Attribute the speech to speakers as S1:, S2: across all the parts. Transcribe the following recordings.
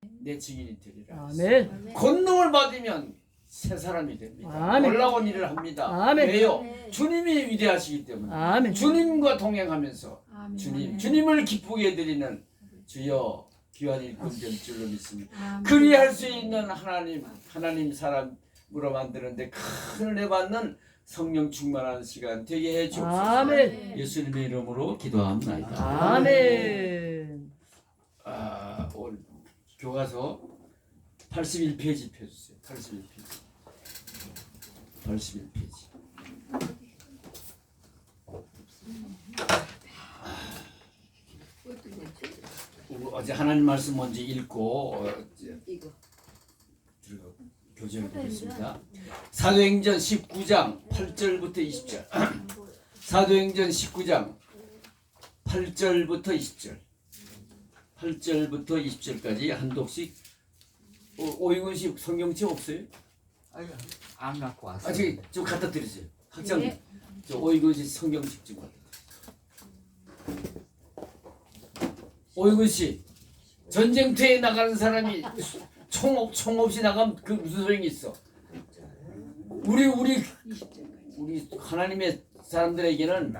S1: 내 증인이 되리라.
S2: 아멘.
S1: 권능을 받으면 새 사람이 됩니다.
S2: 아멘.
S1: 놀라운 일을 합니다.
S2: 아멘.
S1: 왜요? 주님이 위대하시기 때문에.
S2: 아멘.
S1: 주님과 동행하면서
S3: 아멘.
S1: 주님을 기쁘게 해드리는 주여 귀한 일꾼 될 줄로 믿습니다.
S3: 아멘.
S1: 그리할 수 있는 하나님 사람으로 만드는데 큰 은혜 받는 성령 충만한 시간 되게 해 주옵소서.
S2: 아멘.
S1: 예수님의 이름으로 기도합니다.
S2: 아멘.
S1: 오늘 교과서 81페이지 펴주세요. 81페이지. 81페이지. 어제 하나님 말씀 먼저 읽고 들어가 교제를 보겠습니다. 사도행전 19장 8절부터 20절. 사도행전 19장 8절부터 20절. 8절부터 20절까지 한 독씩. 오이근 씨 성경책 없어요?
S4: 아유, 안 갖고 왔어요.
S1: 저기 좀 갖다 드리세요. 학장님.
S3: 네.
S1: 저 오이근 씨 성경책 좀 갖다 드리세요. 오이근 씨 전쟁터에 나가는 사람이 총 없이 나가면 그 무슨 소용이 있어? 우리 하나님의 사람들에게는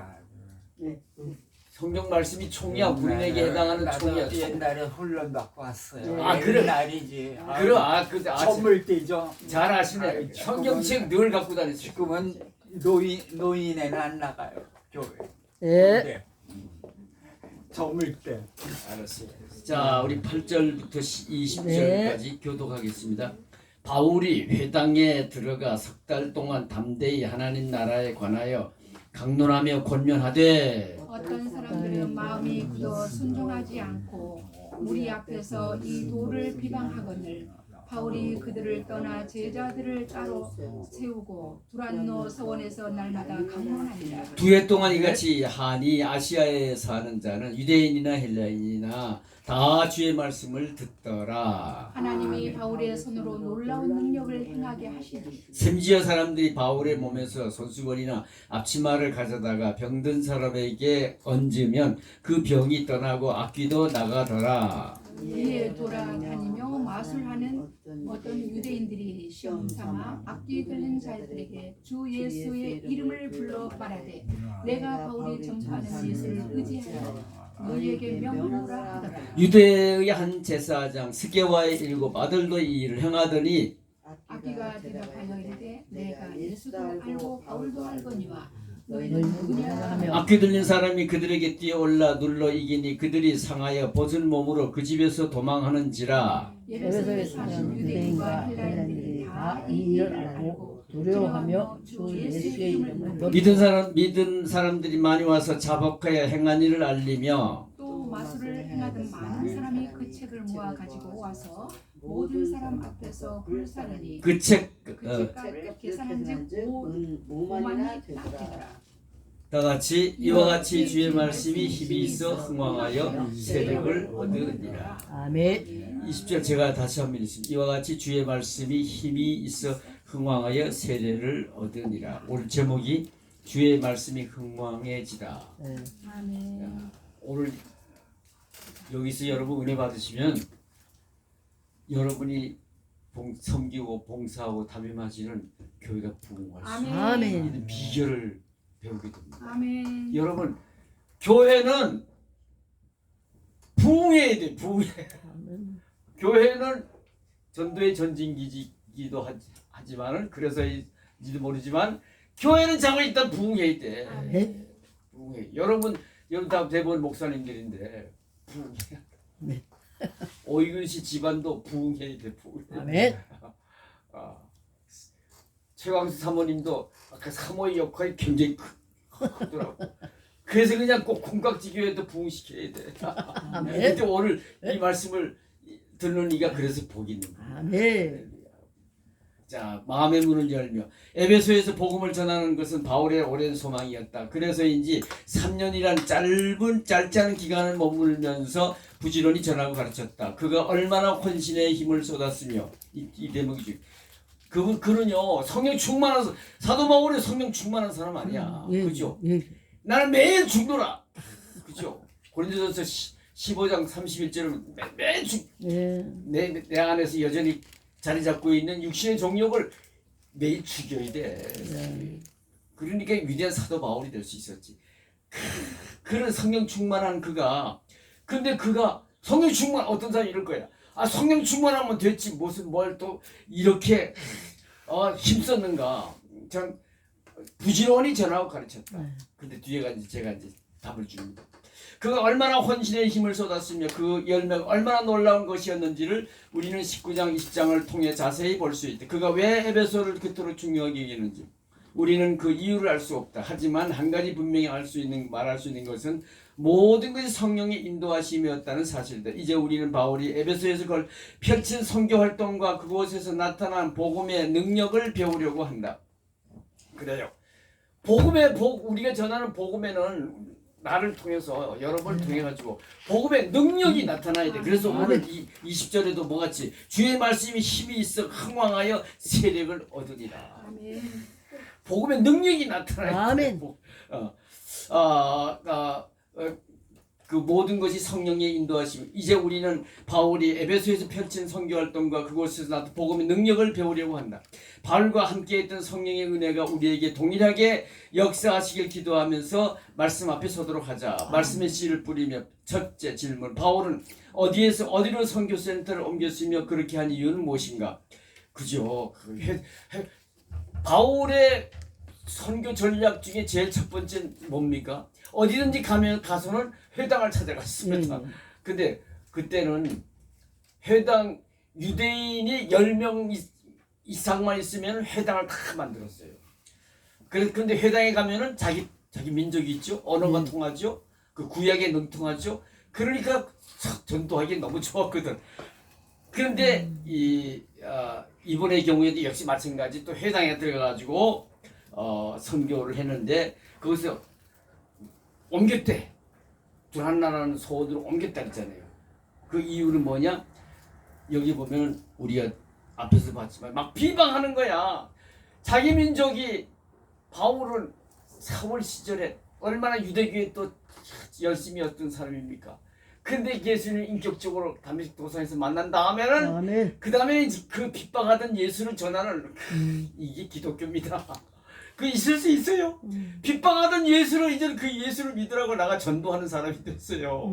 S1: 성경 말씀이 총이야. 군인에게 해당하는 총이야.
S4: 옛날에 훈련 받고 왔어요.
S1: 아, 그래?
S4: 옛날이지.
S1: 선물
S4: 때죠.
S1: 잘 아시네. 성경책 늘 갖고 다니세요.
S4: 지금은 노인에는 안 나가요. 교회.
S2: 예.
S4: 저물 때.
S1: 알았어요. 자, 우리 8절부터 20절까지 교독하겠습니다. 바울이 회당에 들어가 석 달 동안 담대히 하나님 나라에 관하여 강론하며 권면하되
S3: 어떤 사람들은 마음이 굳어 순종하지 않고 무리 앞에서 이 도를 비방하거늘 바울이 그들을 떠나 제자들을 따로 세우고 두란노 서원에서 날마다 강론하니라.
S1: 두 해 동안 이같이 하니 아시아에 사는 자는 유대인이나 헬라인이나 다 주의 말씀을 듣더라.
S3: 하나님이 바울의 손으로 놀라운 능력을 행하게 하시니
S1: 심지어 사람들이 바울의 몸에서 손수건이나 앞치마를 가져다가 병든 사람에게 얹으면 그 병이 떠나고 악귀도 나가더라.
S3: 이에 돌아다니며 마술하는 어떤 유대인들이 시험 삼아 악기 들린 자들에게 주 예수의 이름을 불러 말하되 내가 바울이 전파하는 예수를 의지하여 너희에게 명하노라 하더라.
S1: 유대의 한 제사장 스게와의 7 아들도 이 일을 행하더니
S3: 악기가 대답하여 이르되 내가 예수도 알고 바울도 알거니와 너희는 누구냐 하며
S1: 악귀 들린 사람이 그들에게 뛰어올라 눌러 이기니 그들이 상하여 벗은 몸으로 그 집에서 도망하는지라.
S3: 예배소에 사는 유대인과 헬라인들이 다 이 일을 알고 두려워하며 주 예수의 이름을
S1: 믿은 사람들이 많이 와서 자복하여 행한 일을 알리며
S3: 또 마술을 행하던 많은 사람이 그 책을 모아 가지고 와서 모든 사람 앞에서 불사르니
S1: 그 책
S3: 그 책값을 계산한즉 5만이 딱 되더라.
S1: 다 같이 이와 같이 주의 말씀이 힘이 있어 흥왕하여 세력을 얻으니라.
S2: 아멘.
S1: 20절 제가 다시 한번 읽습니다. 이와 같이 주의 말씀이 힘이 있어 흥왕하여 세례를 얻으니라. 오늘 제목이 주의 말씀이 흥왕해지라.
S2: 네.
S3: 아멘.
S1: 오늘 여기서 여러분 은혜 받으시면 여러분이 섬기고 봉사하고 담임하시는 교회가 부흥할 수 있는
S2: 아멘.
S1: 비결을 배우게 됩니다.
S3: 아멘.
S1: 여러분 교회는 부흥해야 돼.
S2: 아멘.
S1: 교회는 전도의 전진기지기도 하지만은 그래서인지도 모르지만 교회는 자고 일단 부흥해야 돼.
S2: 아멘.
S1: 부흥해. 여러분 다 대부분 목사님들인데 부흥해야 돼.
S2: 네.
S1: 오이근 씨 집안도 부흥해야 돼. 부흥해야
S2: 아멘.
S1: 돼. 최광수 사모님도 아까 사모의 역할이 굉장히 크더라고. 그래서 그냥 꼭 콩깍지 교회도 부흥시켜야 돼.
S2: 아멘.
S1: 근데 오늘 이 말씀을 듣는 이가 그래서 복이 있는 거야.
S2: 아멘.
S1: 자, 마음의 문을 열며 에베소에서 복음을 전하는 것은 바울의 오랜 소망이었다. 그래서인지 3년이란 짧지 않은 기간을 머물면서 부지런히 전하고 가르쳤다. 그가 얼마나 헌신의 힘을 쏟았으며 이 대목이죠. 그는요 성령 충만한 사도 바울이 성령 충만한 사람 아니야.
S2: 예,
S1: 그죠?
S2: 예.
S1: 나는 매일 죽노라. 그죠? 고린도전서 15장 31절은
S2: 예.
S1: 내 안에서 여전히 자리 잡고 있는 육신의 정욕을 매일 죽여야 돼.
S2: 네.
S1: 그러니까 위대한 사도 바울이 될 수 있었지. 그런 성령 충만한 그가, 근데 그가 성령 충만, 어떤 사람이 이럴 거야. 아, 성령 충만하면 됐지 무슨 뭘 또 이렇게 힘썼는가. 참 부지런히 전하고 가르쳤다.
S2: 네.
S1: 근데 뒤에 제가 이제 답을 줍니다. 그가 얼마나 헌신의 힘을 쏟았으며 그 열매가 얼마나 놀라운 것이었는지를 우리는 19장 20장을 통해 자세히 볼 수 있다. 그가 왜 에베소를 그토록 중요하게 여기는지 우리는 그 이유를 알 수 없다. 하지만 한 가지 분명히 말할 수 있는 것은 모든 것이 성령의 인도하심이었다는 사실이다. 이제 우리는 바울이 에베소에서 그걸 펼친 선교 활동과 그곳에서 나타난 복음의 능력을 배우려고 한다. 그래요. 우리가 전하는 복음에는 나를 통해서 여러분을 통해 가지고 복음의 능력이 나타나야 돼. 그래서 오늘 20절에도 뭐같이 주의 말씀이 힘이 있어 흥왕하여 세력을 얻으리라.
S3: 아멘.
S1: 복음의 능력이 나타나야 돼.
S2: 아멘.
S1: 그 모든 것이 성령의 인도하심. 이제 우리는 바울이 에베소에서 펼친 선교 활동과 그곳에서 나타난 복음의 능력을 배우려고 한다. 바울과 함께했던 성령의 은혜가 우리에게 동일하게 역사하시길 기도하면서 말씀 앞에 서도록 하자. 말씀의 씨를 뿌리며 첫째 질문. 바울은 어디로 선교센터를 옮겼으며 그렇게 한 이유는 무엇인가? 그죠. 바울의 선교 전략 중에 제일 첫 번째 뭡니까? 어디든지 가서는 회당을 찾아갔습니다. 근데 그때는 회당 유대인이 10명 이상만 있으면 회당을 다 만들었어요. 근데 회당에 가면은 자기 민족이 있죠. 언어가 통하죠. 그 구약에 능통하죠. 그러니까 전도하기 너무 좋았거든. 그런데 이번의 경우에도 역시 마찬가지 또 회당에 들어가가지고 선교를 했는데 거기서 옮겼대. 두란나라는 소원으로 옮겼다 했잖아요. 그 이유는 뭐냐? 여기 보면 우리가 앞에서 봤지만 막 비방하는 거야. 자기 민족이 바울은 사울 시절에 얼마나 유대교에 또 열심히 했던 사람입니까? 근데 예수님을 인격적으로 담메색 도상에서 만난 다음에는
S2: 아멘.
S1: 그 다음에 그 핍박하던 예수를 전하는 이게 기독교입니다. 그 있을 수 있어요. 핍박하던 예수를 이제 그 예수를 믿으라고 나가 전도하는 사람이 됐어요.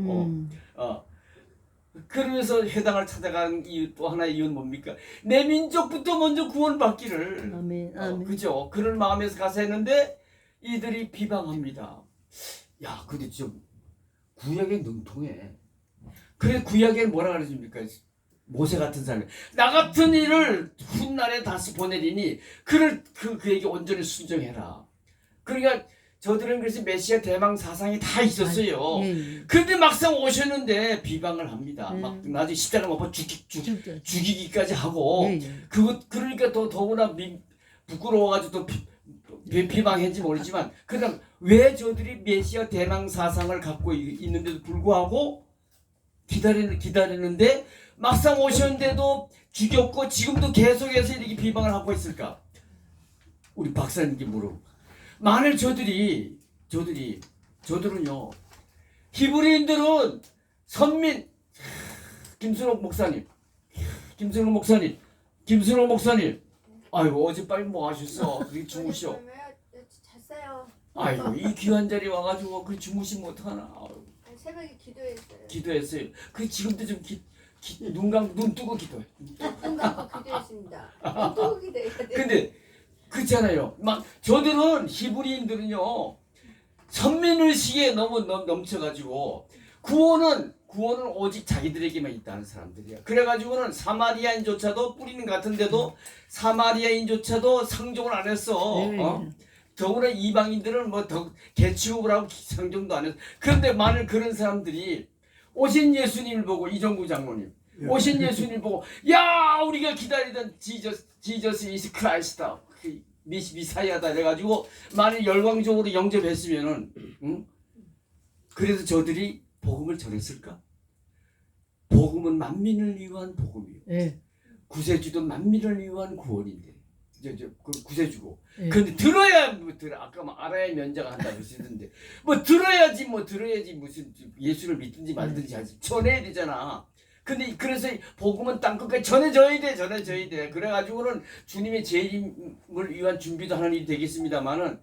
S1: 그러면서 회당을 찾아간 이유 또 하나의 이유는 뭡니까? 내 민족부터 먼저 구원받기를.
S2: 아멘. 아멘.
S1: 그죠? 그런 마음에서 가서 했는데 이들이 비방합니다. 야, 근데 좀 구약에 능통해. 그래 구약에 뭐라 그러십니까? 모세 같은 사람, 나 같은 이를 훗날에 다시 보내리니 그에게 온전히 순종해라. 그러니까 저들은 그래서 메시아 대망 사상이 다 있었어요. 그런데 막상 오셨는데 비방을 합니다. 막 나중에 십자가 못 죽이기까지 하고 그러니까 더구나 부끄러워가지고 또 비방했는지 모르지만 그다음 왜 저들이 메시아 대망 사상을 갖고 있는데도 불구하고 기다리는데 막상 오셨는데도 죽였고 지금도 계속해서 이렇게 비방을 하고 있을까? 우리 박사님께 물어. 만일 저들은요 히브리인들은 선민 김순옥 목사님 아이고 어젯밤에 뭐 하셨어? 그렇게 주무셔.
S5: 잤어요.
S1: 아이고 이 귀한 자리 와가지고 그 주무시면 어떡하나.
S5: 새벽에 기도했어요.
S1: 기도했어요. 그 지금도 좀 눈 뜨고 기도해.
S5: 눈 감고 기도했습니다. 눈 뜨고 기도해야 돼.
S1: 근데 그렇잖아요. 막 저들은 히브리인들은요 선민의식에 너무 넘쳐가지고 구원은 오직 자기들에게만 있다는 사람들이야. 그래가지고는 사마리아인조차도 뿌리는 같은데도 사마리아인조차도 상종을 안 했어. 더구나 이방인들은 뭐 더 개취급을 하고 상종도 안 했어. 그런데 만일 그런 사람들이 오신 예수님을 보고 이종구 장로님 오신 예수님을 보고 야 우리가 기다리던 지저스 이스 크라이스다 미사야다 이래가지고 만일 열광적으로 영접했으면은 그래서 저들이 복음을 전했을까? 복음은 만민을 위한 복음이요. 구세주도 만민을 위한 구원인데 구세주고.
S2: 예.
S1: 근데 들어야 뭐 들어 아까 뭐 알아야 면제가 한다고 하시던데 뭐 들어야지 무슨 예수를 믿든지 말든지 하지 전해야 되잖아. 근데 그래서 복음은 땅 끝까지 전해져야 돼. 그래가지고는 주님의 재림을 위한 준비도 하는 일이 되겠습니다만은.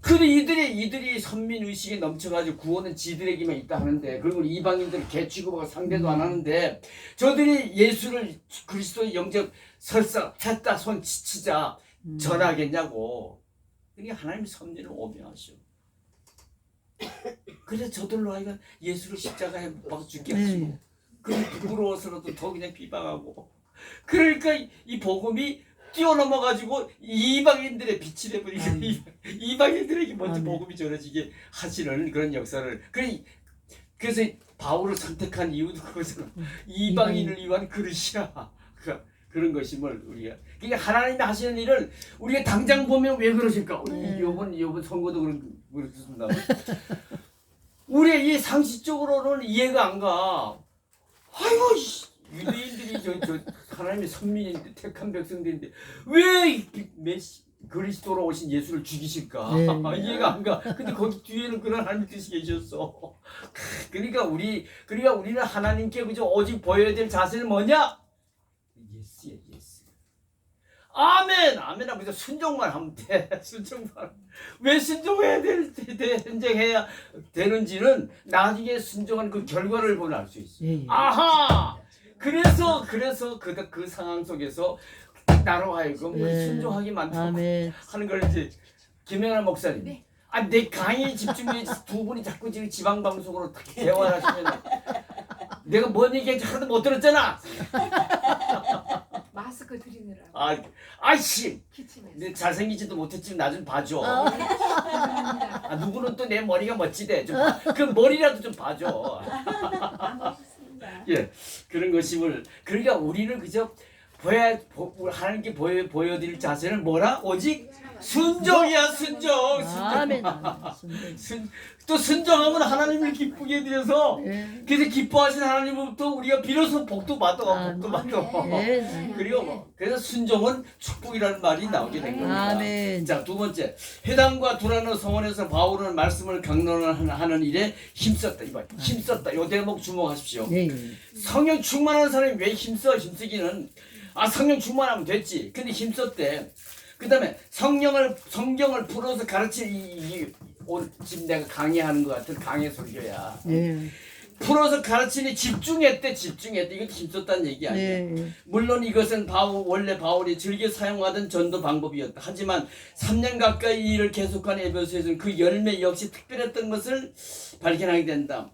S1: 근데 이들이 선민 의식에 넘쳐가지고 구원은 지들에게만 있다 하는데 그리고 이방인들 개 취급하고 상대도 안 하는데 저들이 예수를 그리스도의 영접 설사 했다 손 치자 전하겠냐고. 그러니까 하나님의 섭리를 오묘하셔. 그래서 저들로 하여금 예수를 십자가에 못 박아 죽게 하시고 그게 부끄러워서라도 더 그냥 비방하고. 그러니까 이 복음이 뛰어넘어가지고 이방인들의 빛이 돼버리고 이방인들에게 먼저 복음이 전해지게 하시는 그런 역사를. 그래서 바울을 선택한 이유도 그거잖아. 이방인을 위한 그릇이야. 그런 것임을 우리가. 그러니까 하나님이 하시는 일을 우리가 당장 보면 왜 그러실까? 요번 선거도 그렇습니다. 우리의 이 상식적으로는 이해가 안 가. 아이고 유대인들이 저 하나님의 선민인데 택한 백성들인데 왜 그리스도로 오신 예수를 죽이실까? 이해가 안 가. 근데 거기 뒤에는 그런 하나님의 뜻이 계셨어. 그러니까 우리는 하나님께 그저 오직 보여야 될 자세는 뭐냐? 예스야 예스. 아멘 하면서 순종만 하면 돼. 순종만. 왜 순종해야 헌정해야 되는지는 나중에 순종한 그 결과를 보면 알 수 있어. 아하. 그래서 그 상황 속에서 나로 하여금 순종하게 만들고 하는 걸 이제 김영환 목사님.
S3: 네.
S1: 내 강의 집중해 두 분이 자꾸 지금 지방 방송으로 대화를 하시면 내가 뭔 얘기인지 하나도 못 들었잖아.
S3: 마스크 드리느라고.
S1: 아이씨.
S3: 기침해서.
S1: 내 잘생기지도 못했지만 나 좀 봐줘.
S3: 감사합니다.
S1: 누구는 또 내 머리가 멋지대. 그 머리라도 좀 봐줘. 예, 그런 것임을. 그러니까 우리는 그저 하나님께 보여드릴 자세는 뭐라? 오직 순종이야 순종.
S2: 아멘.
S1: 또 순종하면 하나님을 기쁘게 해드려서 그래서 기뻐하시는 하나님으로부터 우리가 비로소 복도 받아. 그리고 그래서 순종은 축복이라는 말이 나오게 된 겁니다.
S2: 아멘.
S1: 자, 두 번째, 회당과 두라노 성원에서 바울은 말씀을 강론하는 일에 힘썼다. 힘썼다. 이 대목 주목하십시오. 성령 충만한 사람이 왜 힘쓰기는 성령 충만하면 됐지. 근데 힘썼대. 그 다음에 성경을 풀어서 가르치는 오늘 지금 내가 강의하는 것 같은 강의 설교야. 풀어서 가르치니 집중했대. 이것도 힘썼다는 얘기 아니야. 물론 이것은 원래 바울이 즐겨 사용하던 전도 방법이었다. 하지만 3년 가까이 이 일을 계속한 에베소에서는 그 열매 역시 특별했던 것을 발견하게 된다.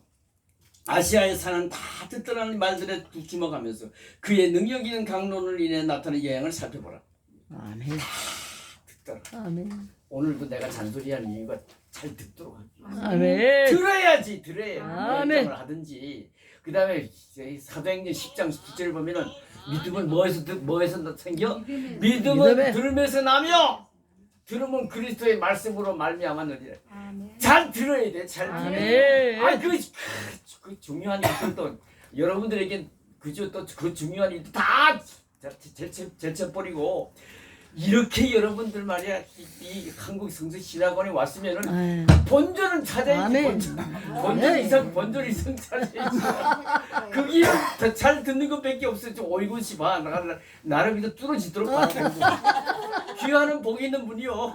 S1: 아시아에 사는 다 듣더라는 말들에 주목하면서 그의 능력 있는 강론을 인해 나타난 영향을 살펴보라.
S2: 아멘.
S1: 듣더라.
S2: 아멘.
S1: 오늘도 내가 잔소리하는 이유가 잘 듣도록 하기.
S2: 아멘.
S1: 들어야지.
S2: 아멘.
S1: 을 하든지. 그 다음에 사도행전 10장 9절을 보면은 믿음은 뭐에서 생겨? 믿음은 들음에서 나며 들으면 그리스도의 말씀으로 말미암았느니라. 잘 들어야 돼. 잘 들어야 돼. 그 중요한 일들도 여러분들에게 그저 또 그 중요한 일도 다 제쳐버리고 이렇게 여러분들 말이야 이 한국 성서 신학원에 왔으면은 본전은 찾아야지. 본전 이상 찾아야지. 그게 잘 듣는 것밖에 없어. 좀 오이고시 봐. 나를 그냥 뚫어지도록 하는 거고. 귀하는 복이 있는 분이요.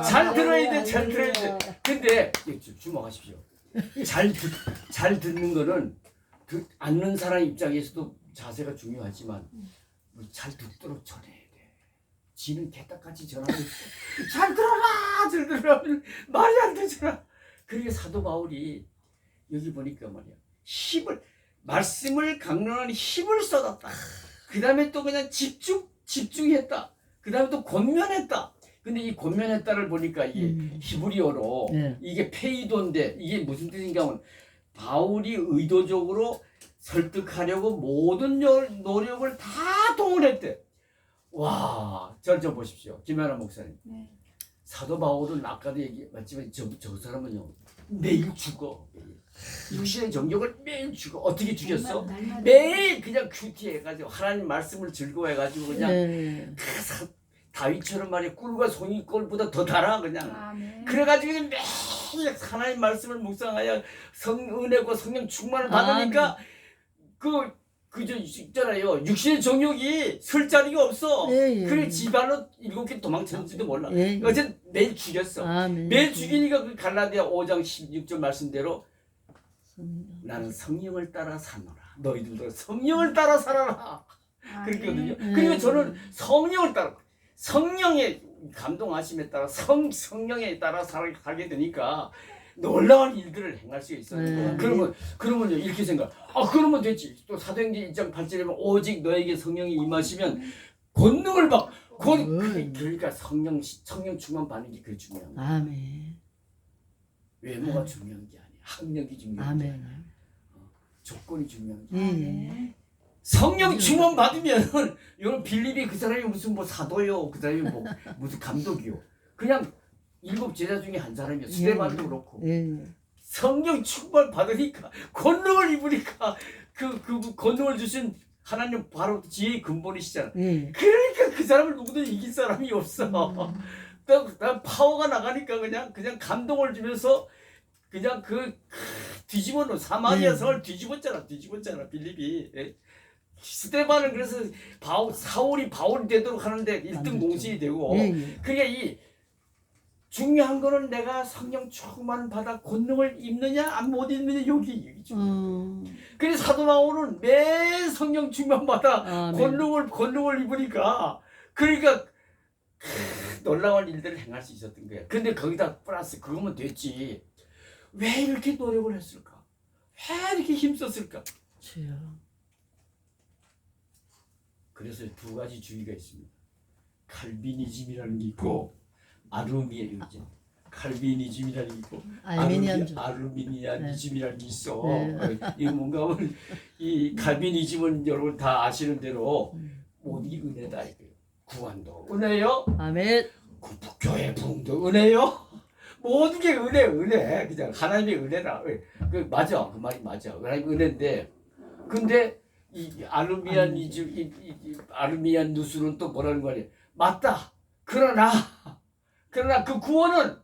S1: 잘 들어야 돼. 잘 들어야 돼. 근데 주목하십시오. 잘 듣는 거는 앉는 사람 입장에서도 자세가 중요하지만 잘 듣도록 전해야 돼. 지는 개떡같이 전하고 잘 들어라 말이 안 되잖아. 그러니까 사도 바울이 여기 보니까 말이야 말씀을 강론하는 힘을 쏟았다. 그 다음에 또 그냥 집중했다. 그 다음에 또 권면했다. 근데 이 권면했다를 보니까 이게 히브리어로 이게 페이도인데 이게 무슨 뜻인가 하면 바울이 의도적으로 설득하려고 모든 노력을 다 동원했대. 와, 저 보십시오. 김연아 목사님. 사도 바울은 아까도 얘기했지만 저 사람은요 매일 죽어. 육신의 정욕을 매일 죽여. 어떻게 죽였어?
S3: 날마다
S1: 매일 그냥 큐티해가지고 하나님 말씀을 즐거워해가지고 그냥
S2: 네.
S1: 다윗처럼 말이야 꿀과 송이 꿀보다 더 달아 그냥.
S3: 아멘.
S1: 그래가지고 그냥 매일 하나님 말씀을 묵상하여 은혜고 성령 충만을 받으니까 그저 있잖아요. 육신의 정욕이 설 자리가 없어.
S2: 예, 예.
S1: 그래 집안으로 7개 도망쳤는지도 몰라.
S2: 예, 예.
S1: 어쨌든 매일 죽였어.
S2: 아멘.
S1: 매일 죽이니까 그 갈라디아 5장 16절 말씀대로
S2: 성령.
S1: 나는 성령을 따라 사노라. 너희들도 성령을 따라 살아라. 그랬거든요.
S2: 네.
S1: 그리고 저는 성령을 따라 성령의 감동하심에 따라 성령에 따라 살게 되니까 놀라운 일들을 행할 수 있어요.
S2: 네.
S1: 그러면요 이렇게 생각. 그러면 됐지. 또 사도행전 1장 8절에 보면 오직 너에게 성령이 임하시면 권능을 받. 그러니까 성령 충만 받는 게 그게 중요한 거야.
S2: 아멘.
S1: 외모가 중요한 게 아니야. 학력이 중요한 게
S2: 아멘.
S1: 아니야. 조건이 중요한 게
S2: 예,
S1: 아니야.
S2: 예.
S1: 성령 충만 받으면 이런 빌립이 그 사람이 무슨 뭐 사도요, 그 사람이 뭐 무슨 감독이요. 그냥 7 제자 중에 한 사람이요. 스데반도 그렇고
S2: 예.
S1: 성령 충만 받으니까 권능을 입으니까 그 권능을 주신 하나님 바로 지혜의 근본이시잖아.
S2: 예.
S1: 그러니까 그 사람을 누구도 이길 사람이 없어. 난 파워가 나가니까 그냥 감동을 주면서 그냥 뒤집어 놓은 사마리아 성을 뒤집었잖아 빌립이. 예. 스데반은 그래서 사울이 바울이 되도록 하는데 1등 공신이 되고.
S2: 예, 예.
S1: 그러니까 이 중요한 거는 내가 성령 충만 받아 권능을 입느냐 못 입느냐 여기 중요해요. 그래서 사도 바울은 매 성령 충만 받아
S2: 아멘.
S1: 권능을 입으니까 그러니까 놀라운 일들을 행할 수 있었던 거야. 근데 거기다 플러스 그거면 됐지. 왜 이렇게 노력을 했을까? 왜 이렇게 힘썼을까?
S2: 주여.
S1: 그래서 2가지 주의가 있습니다. 칼비니즘이라는 게 있고 아르미니즘. 칼비니즘이라는 게 있고
S2: 알미니안주.
S1: 아르미니안이즘이라는 게 있어.
S2: 네.
S1: 이거 뭔가 하면 이 칼비니즘은 여러분 다 아시는 대로 모든 게 은혜다 이거예요. 구원도 은혜요.
S2: 아멘.
S1: 교회 부흥도 은혜요. 모든 게 은혜. 그냥 하나님의 은혜라. 맞아. 그 말이 맞아. 하나님의 은혜인데 근데 이 아르미안이즘 아르미안 누수는 또 뭐라는 거냐? 맞다. 그러나 그 구원은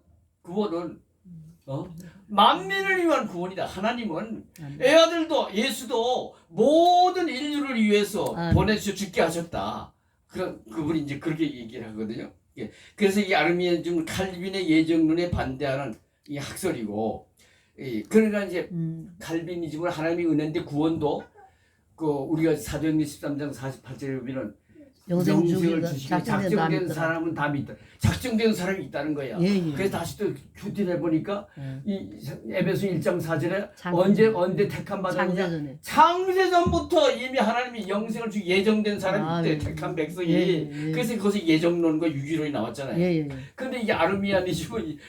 S1: 만민을 위한 구원이다. 하나님은 애아들도 예수도 모든 인류를 위해서 보내주셔 죽게 하셨다. 그분이 이제 그렇게 얘기를 하거든요. 예. 그래서 이 아르미안이즘은 칼빈의 예정론에 반대하는 이 학설이고, 그러니까 이제 칼빈이즘은 하나님의 은혜인데 구원도 우리가 사도행전 13장 48절에 보면은 영생을 주시고 작정된 사람은 다 믿다. 작정된 사람이 있다는 거야.
S2: 예, 예.
S1: 그래서 다시 또 큐티를 해보니까 이 에베소 1장 4절에 언제 택함 받았느냐? 창세전부터 이미 하나님이 영생을 주기 예정된 사람이 있대. 택한 백성이. 그래서 거기서 예정론과 유기론이 나왔잖아요. 그런데 이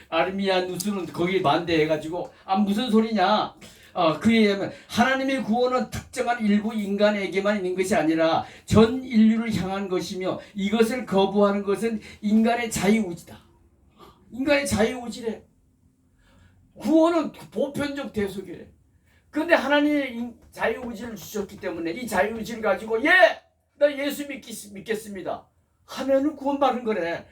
S1: 아르미아누스는 거기에 반대해가지고 무슨 소리냐? 그에 의하면 하나님의 구원은 특정한 일부 인간에게만 있는 것이 아니라 전 인류를 향한 것이며 이것을 거부하는 것은 인간의 자유의지다. 인간의 자유의지래. 구원은 보편적 대속이래. 그런데 하나님의 자유의지를 주셨기 때문에 이 자유의지를 가지고 나 예수 믿겠습니다 하면은 구원받은 거래.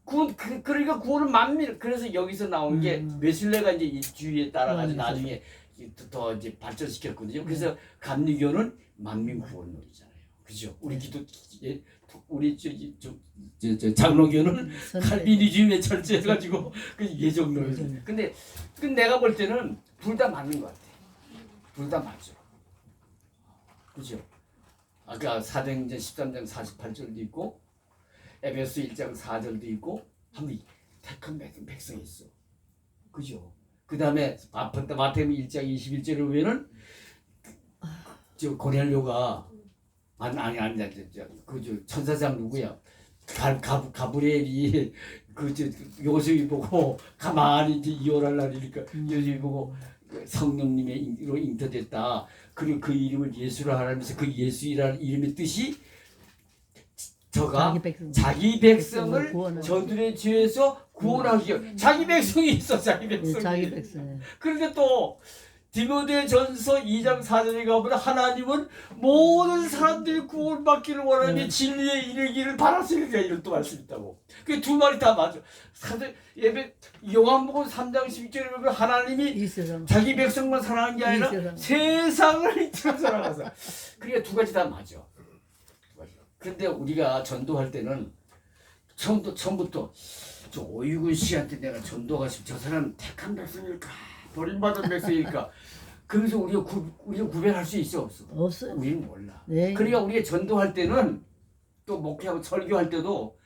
S1: 그러니까 구원은 만민. 그래서 여기서 나온 게 웨슬레가 이제 이 주의에 따라가지고 나중에 더 이제 발전시켰거든요. 그래서 감리교는 만민 구원론이잖아요. 그죠? 우리 우리 장로교는 칼비니즘에 철저해가지고 예정론. 근데 내가 볼 때는 둘 다 맞는 것 같아. 둘 다 맞죠. 그죠? 아까 사도행전 13장 48절도 있고 에베소 1장 4절도 있고 한번 택한 백성이 있어. 그죠? 그 다음에 마태복음 1장 21절에 보면은 고넬료가 천사장 누구야? 가브리엘이 요셉이 보고 가만히 이혼하려고 그러니까 요셉이 보고 성령님으로 잉태됐다. 그리고 그 이름을 예수라 하면서 그 예수이라는 이름의 뜻이 저가 자기 백성을 저들의 죄에서 구원하기 위해 자기 백성이 있어. 자기 백성.
S2: 자기 백성.
S1: 그런데 또 디모데전서 2장 4절에 가보면 하나님은 모든 사람들이 구원받기를 원하는 진리에 이르기를 바라시니까 이런 또 말씀이 있다고. 그 두 말이 다 맞아. 예배 요한복음 3장 11절에 보면 하나님이
S2: 이 세상
S1: 자기 백성만 사랑한 게 아니라
S2: 세상.
S1: 세상을 이처럼 사랑하사. 그러니까 두 가지 다 맞아. 그런데 우리가 전도할 때는 처음부터 저 오유근 씨한테 내가 전도가 싶 저 사람 택한 백성일까 버림받은 백성일까 그래서 우리가 구별할 수 있어 없어?
S2: 없어요.
S1: 우리는 몰라.
S2: 네.
S1: 그러니까 우리가 전도할 때는 또 목회하고 설교할 때도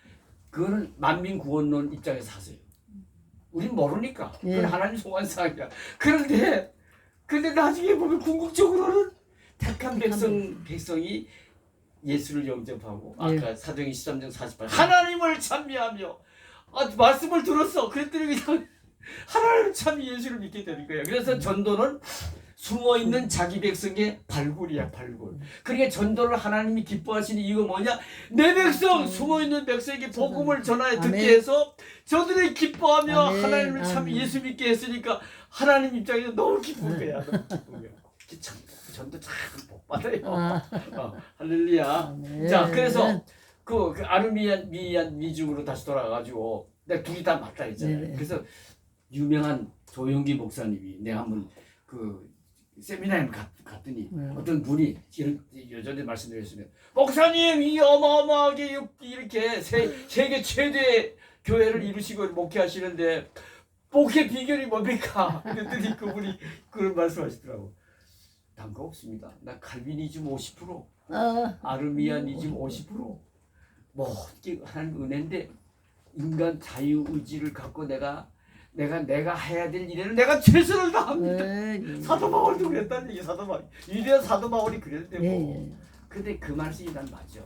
S1: 그거는 만민구원론 입장에서 하세요. 우린 모르니까. 그건
S2: 예.
S1: 하나님 소관사항이야. 그런데 나중에 보면 궁극적으로는 택한 백성이 예수를 영접하고 아까 사도행전 13장 48 하나님을 찬미하며 말씀을 들었어. 그랬더니 그냥 하나님을 찬미 예수를 믿게 되는 거예요. 그래서 전도는 숨어있는 자기 백성의 발굴이야 발굴. 그러니까 전도를 하나님이 기뻐하시는 이유가 뭐냐? 내 백성 숨어있는 백성에게 복음을 전하여 듣게 해서 저들이 기뻐하며
S2: 아멘.
S1: 하나님을 참 예수 믿게 했으니까 하나님 입장에서 너무 기쁜 거야. 너무 기쁜 거야. 참 전도 참 복 받아요. 할렐루야.
S2: 아멘.
S1: 자 그래서 그 아르미안 미중으로 다시 돌아가가지고 내가 둘이 다 맞다 했잖아요.
S2: 네네.
S1: 그래서 유명한 조용기 목사님이 내가 한번 그 세미나에 갔더니 어떤 분이 여전히 말씀드렸으면 목사님 이 어마어마하게 이렇게 세계 최대 교회를 이루시고 목회하시는데 목회 비결이 뭡니까? 그랬더니 그분이 그런 말씀하시더라고. 단 거 없습니다. 나 칼비니즘 50%, 아르미아니즘 50%. 뭐 이게 하나님 은혜인데 인간 자유 의지를 갖고 내가 해야 될 일에는 내가 최선을 다합니다. 사도 바울도 그랬다는 얘기. 사도 바울 위대한 사도 바울이 그랬대 뭐. 근데 그 말씀이 난 맞아.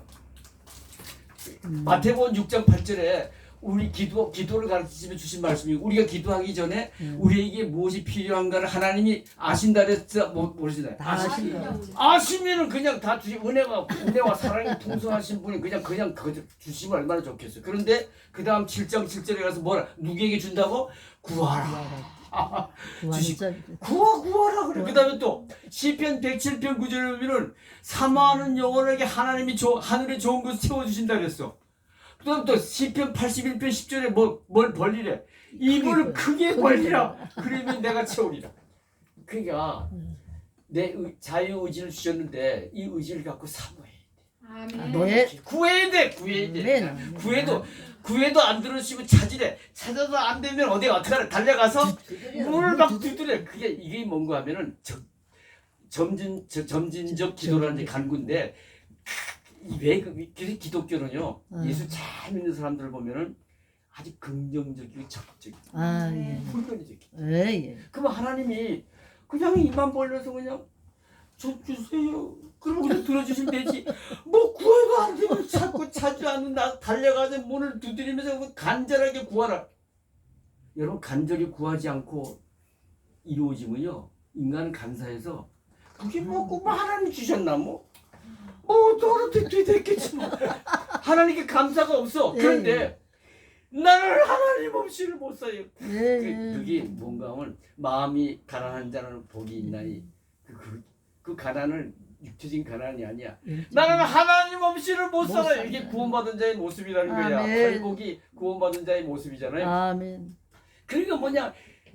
S1: 마태복음 6장 8절에 우리 기도를 가르치시며 주신 말씀이 우리가 기도하기 전에 우리에게 무엇이 필요한가를 하나님이 아신다 그랬어. 모르시나요?
S2: 다 아신다.
S1: 아시면은 그냥 다 주시. 은혜와 사랑이 풍성하신 분이 그냥 주시면 얼마나 좋겠어요. 그런데 그 다음 7장 7절에 가서 뭐라 누구에게 준다고? 구하라. 구하라 그래. 그 다음에 또 시편 107편 9절에 보면은 사모하는 영혼에게 하나님이 하늘에 좋은 것을 채워주신다 그랬어. 또 시편 81편 10절에 뭘 벌리래? 입을 크게 벌리라. 그러면 내가 채우리라. 그러니까 내 자유의지를 주셨는데 이 의지를 갖고 사모해.
S3: 아멘.
S1: 구해야 돼. 구해도 안 들으시고 찾으래. 찾아도 안 되면 어떻게 하래? 달려가서 문을 막 두드려. 이게 뭔가 하면은 점진적 기도라는 간구인데 왜 기독교는요 예수 잘 믿는 사람들을 보면은 아주 긍정적이고 적극적이고 훈련적이고. 그러면 하나님이 그냥 입만 벌려서 그냥 좀 주세요. 그러고 그냥 들어주시면 되지. 뭐 구해도 안 되면 자꾸 찾지 않는다. 달려가서 문을 두드리면서 간절하게 구하라. 여러분 간절히 구하지 않고 이루어지면요 인간은 간사해서 그게 뭐고 하나님 주셨나 너도 됐겠지 뭐. 하나님께 감사가 없어. 그런데 나는 하나님 없이를 못 살아요. 그게 뭔가 하면 마음이 가난한 자는 복이 있나니 그 가난은 육체적인 가난이 아니야. 나는 하나님 없이를 못 살아요. 이게 구원받은 자의 모습이라는 거야. 회복이 구원받은 자의 모습이잖아요.
S2: 아멘.
S1: 그러니까 뭐냐?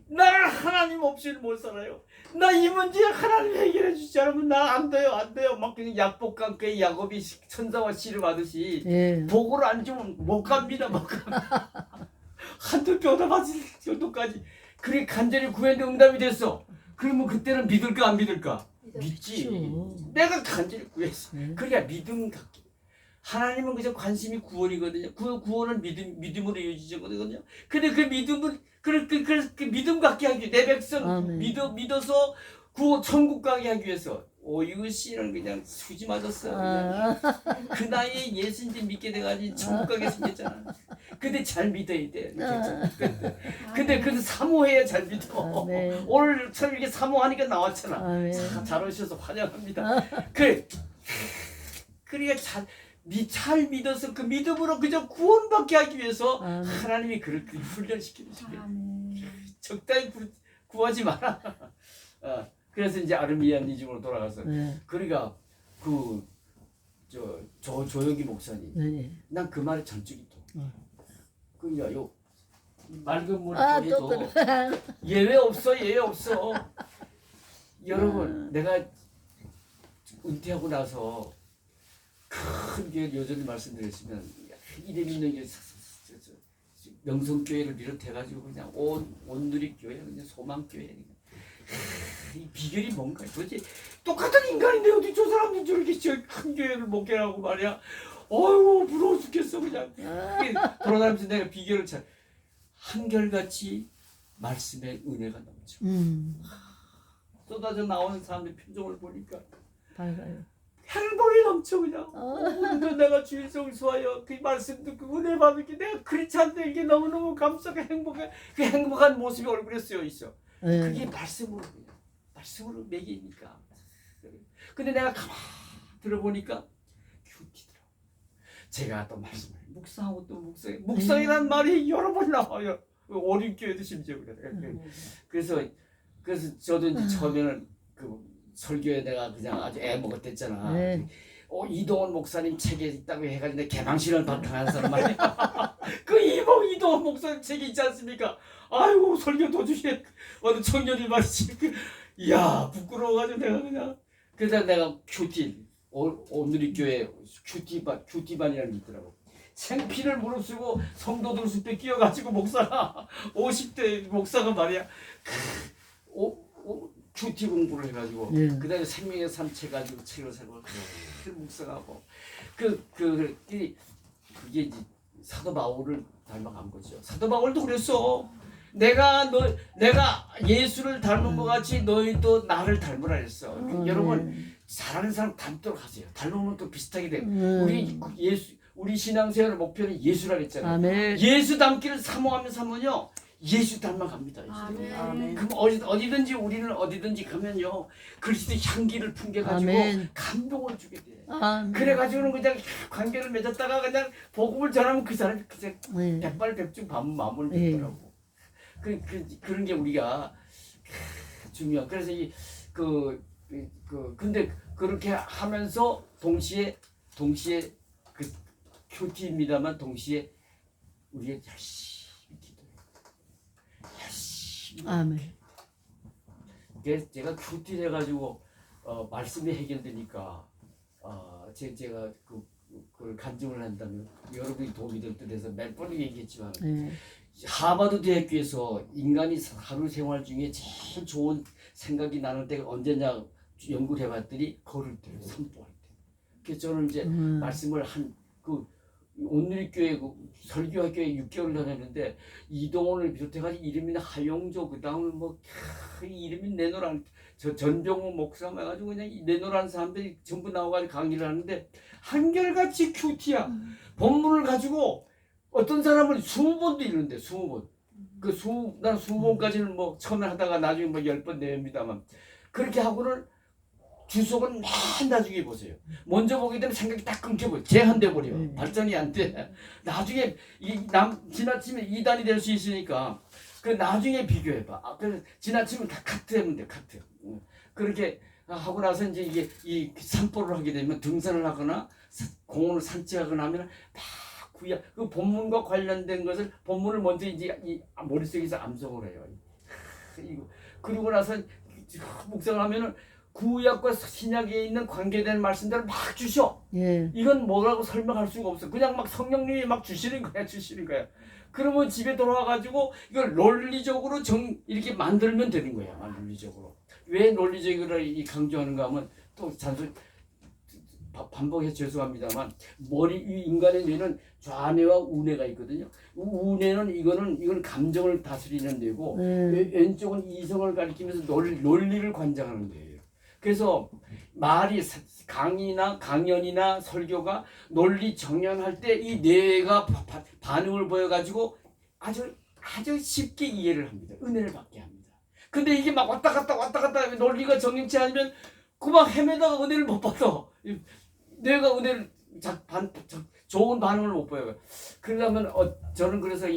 S1: 나는 하나님 없이는 못 살아요. 나 이 문제 하나님 해결해 주지 않으면 나 안 돼요. 막 그냥 약복강가에 야곱이 천사와 씨를 받듯이 복을 안 주면 못 갑니다. 한두 뼈다 맞을 정도까지. 그래 간절히 구했는데 응답이 됐어. 그러면 그때는 믿을까 안 믿을까? 믿지. 내가 간절히 구했어. 그러니까 믿음 갖기. 하나님은 그저 관심이 구원이거든요. 그 구원은 믿음으로 이루어지거든요. 근데 그 믿음은 그 믿음 갖게 하기 위해 내 백성 믿어서 천국 가게 하기 위해서 오유근 씨는 그냥 수지 맞았어. 그 나이에 예수인지 믿게 돼가지고 천국 가게 생겼잖아. 근데 잘 믿어야 돼. 근데 그래서 사모해야 잘 믿어. 오늘 참 이렇게 사모하니까 나왔잖아. 잘 오셔서 환영합니다. 그러니까 잘 믿어서 그 믿음으로 그저 구원받게 하기 위해서 하나님이 그렇게 훈련시키는 거예요. 적당히 구하지 마라. 그래서 이제 아르미니안이즘으로 돌아가서
S2: 네.
S1: 그러니까 조영기 목사님
S2: 네.
S1: 난 그 말에 전적이 또
S2: 어.
S1: 그러니까 요 맑은 물
S2: 아, 또
S1: 교회도
S2: 들어.
S1: 예외 없어. 여러분 내가 은퇴하고 나서 큰 교회 여전히 말씀드렸으면 이름 있는 교회 명성교회를 비롯해가지고 그냥 온누리교회 그냥 소망교회 이 비결이 뭔가 도대체 똑같은 인간인데 어떻게 저 사람들 저렇게 큰 교회를 목회하고 말이야. 어이구 부러워 죽겠어 그냥. 돌아다니면서 내가 비결을 찾 한결같이 말씀의 은혜가 넘쳐 쏟아져 나오는 사람들 표정을 보니까
S2: 밝아요.
S1: 행복이 넘쳐 그냥. 오늘도 내가 주일성을 수하여 그 말씀 듣고 은혜 받을 게 내가 그렇지 않대 이게 너무너무 감사하게 행복해. 그 행복한 모습이 얼굴에 쓰여 있어.
S2: 네.
S1: 그게 말씀으로 매기니까. 근데 내가 가만 들어보니까 큐티더라고. 제가 또 말씀을 묵상하고 또 묵상이란 말이 여러 번 나와요. 오륜교회도 심지어 그래. 그래서 저도 이제 처음에는 그 설교에 내가 그냥 아주 애먹었댔잖아.
S2: 네.
S1: 이동원 목사님 책에 있다고 해가지고 내 개망신을 바탕하는 사람 말이야. 그 이동원 목사님 책이 있지 않습니까? 아이고 설교 도중에 어느 청년이 말이지. 이야 부끄러워가지고 내가 그냥 그래서 내가 큐티 오늘의 교회 큐티반이라는 게 있더라고. 생피를 무릅쓰고 성도들 숲에 끼어가지고 목사가 50대 목사가 말이야. 큐티 공부를 해가지고 그다음에 생명의 산책 가지고 책을 사고 묵상하고 그게 이제 사도 바울을 닮아간 거죠. 사도 바울도 그랬어. 내가 예수를 닮은 것 같이 너희도 나를 닮으라 했어. 여러분 잘하는 사람 닮도록 하세요. 닮으면 또 비슷하게 돼. 우리 신앙생활의 목표는 예수라 했잖아요.
S2: 아멘.
S1: 예수 닮기를 사모하면요 예수 닮아갑니다.
S5: 아멘.
S1: 그럼 우리는 어디든지 가면요 그리스도의 향기를 풍겨가지고
S2: 아멘.
S1: 감동을 주게 돼.
S2: 아멘.
S1: 그래가지고는 그냥 관계를 맺었다가 그냥 복음을 전하면 그 사람이 그냥
S2: 네.
S1: 백발백중 마음을
S2: 네.
S1: 뱉더라고. 그런 게 우리가 중요한. 그래서 근데 그렇게 하면서 동시에 그 큐티입니다만 동시에 우리가 열심히 기도해. 열심히.
S2: 아멘.
S1: 그래서 제가 큐티 해가지고 말씀이 해결되니까 제가 그걸 간증을 한다면 여러분이 도움이 될 듯해서 몇 번 얘기했지만
S2: 네.
S1: 하버드 대학교에서 인간이 하루 생활 중에 제일 좋은 생각이 나는 때가 언제냐 연구를 해봤더니 걸을 때, 산보할 때. 그래서 저는 이제 말씀을 온누리교회 설교학교에 6개월 다녔는데 이동원을 비롯해가지고 이름이 하용조 그 다음에 이름이 내노란 전병호 목사 해가지고 그냥 내노란 사람들이 전부 나와가지고 강의를 하는데 한결같이 큐티야. 본문을 가지고 어떤 사람을 20번도 읽는데 20번. 난 20번까지는 처음에 하다가 나중에 10번 내입니다만 그렇게 하고는 주석은 맨 나중에 보세요. 먼저 보게 되면 생각이 딱 끊겨버려. 제한돼 버려. 발전이 안 돼. 나중에 지나치면 2단이 될 수 있으니까 그 나중에 비교해봐. 그래서 지나치면 다 카트하면 돼. 카트. 그렇게 하고 나서 이제 이게 이 산보를 하게 되면 등산을 하거나 공원을 산책하거나 하면 막 그 본문과 관련된 것을 본문을 먼저 이제 이 머릿속에서 암송을 해요. 그리고 나서 묵상을 하면은 구약과 신약에 있는 관계된 말씀들을 막 주셔.
S2: 예.
S1: 이건 뭐라고 설명할 수가 없어. 그냥 막 성령님이 막 주시는 거야. 그러면 집에 돌아와가지고 이걸 논리적으로 이렇게 만들면 되는 거야. 논리적으로. 왜 논리적으로 강조하는가 하면 또 반복해서 죄송합니다만 이 인간의 뇌는 좌뇌와 우뇌가 있거든요. 우뇌는 이건 감정을 다스리는 데고 왼쪽은 이성을 가리키면서 논리를 관장하는 데예요. 그래서 말이 강연이나 설교가 논리 정연할 때 이 뇌가 반응을 보여가지고 아주 쉽게 이해를 합니다. 은혜를 받게 합니다. 근데 이게 막 왔다 갔다 논리가 정연치 않으면 그만 헤매다가 은혜를 못 받아. 뇌가 은혜를 좋은 반응을 못 보여요. 그러려면 저는 그래서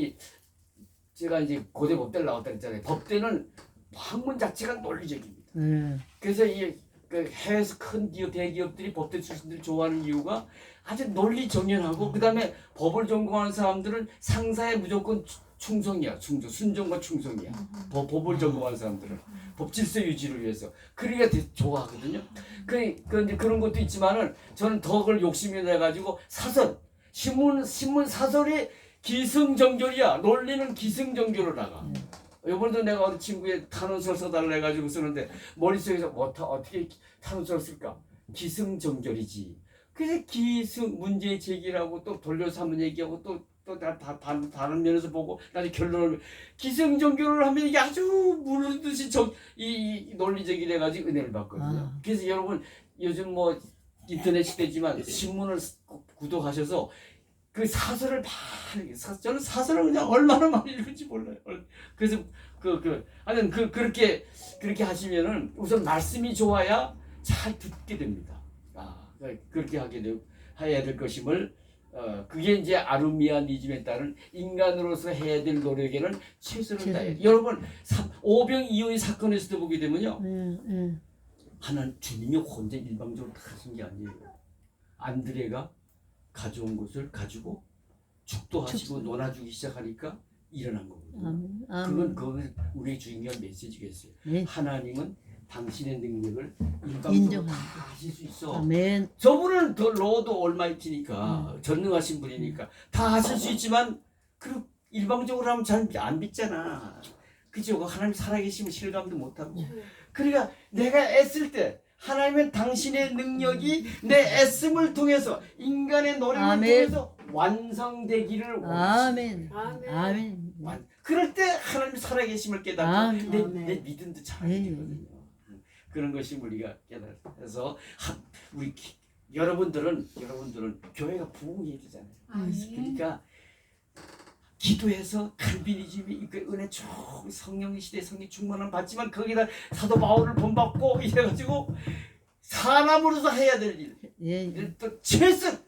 S1: 제가 이제 고대 법대를 나왔다 했잖아요. 법대는 학문 자체가 논리적입니다. 그래서 그 해외에서 큰 기업 대기업들이 법대 출신들 좋아하는 이유가 아주 논리 정연하고 그다음에 법을 전공하는 사람들은 상사에 무조건 충성이야. 순종과 충성이야. 법을 전공하는 사람들은 법 질서 유지를 위해서 그러니까 되게 좋아하거든요. 그런데 그런 것도 있지만은 저는 더 그걸 욕심이 나가지고 사설 신문 사설이 기승전결이야. 논리는 기승전결로 나가. 이번에도 내가 어느 친구의 탄원서를 써달라 해가지고 쓰는데 머릿속에서 어떻게 탄원서를 쓸까? 기승전결이지. 그래서 문제 제기라고 또 돌려서 한번 얘기하고 또 다른 면에서 보고 나중에 결론을 기승전결을 하면 이게 아주 물르듯이 이 논리적이 돼가지고 은혜를 받거든요. 그래서 여러분 요즘 뭐 인터넷 시대지만 신문을 구독하셔서 그 사설을 저는 사설을 그냥 얼마나 많이 읽은지 몰라요. 그래서 그렇게 하시면은 우선 말씀이 좋아야 잘 듣게 됩니다. 그렇게 해야 될 것임을 그게 이제 아루미아니즘에 따른 인간으로서 해야 될 노력에는 최선을 다해. 여러분 오병이어의 사건에서도 보게 되면요. 하나는 주님이 혼자 일방적으로 다 하신 게 아니에요. 안드레가 가져온 것을 가지고 축도하시고 논아주기 시작하니까 일어난 거거든요. 그건 우리의 중요한 메시지겠어요. 하나님은 당신의 능력을 일방적으로 다 하실 수 있어.
S2: 아멘.
S1: 저분은 더 로드 올마이티니까 전능하신 분이니까 다 하실 수 있지만 그 일방적으로 하면 잘 안 믿잖아. 그죠? 하나님 살아계시면 실감도 못하고. 그러니까 내가 애쓸 때 하나님은 당신의 능력이 내 애씀을 통해서 인간의 노력을 통해서 완성되기를
S2: 아멘.
S5: 아멘.
S2: 아멘.
S1: 그럴 때 하나님 살아계심을 깨닫고 내 믿음도 잘하게 되거든요. 그런 것이 우리가 깨달아서 우리 여러분들은 교회가 부흥해야 되잖아요. 그러니까 기도해서 칼비니즘이 그 은혜 쭉 성령 시대 성령 충만함 받지만 거기다 사도 바울을 본받고 이래가지고 사람으로서 해야 될 일, 또 최선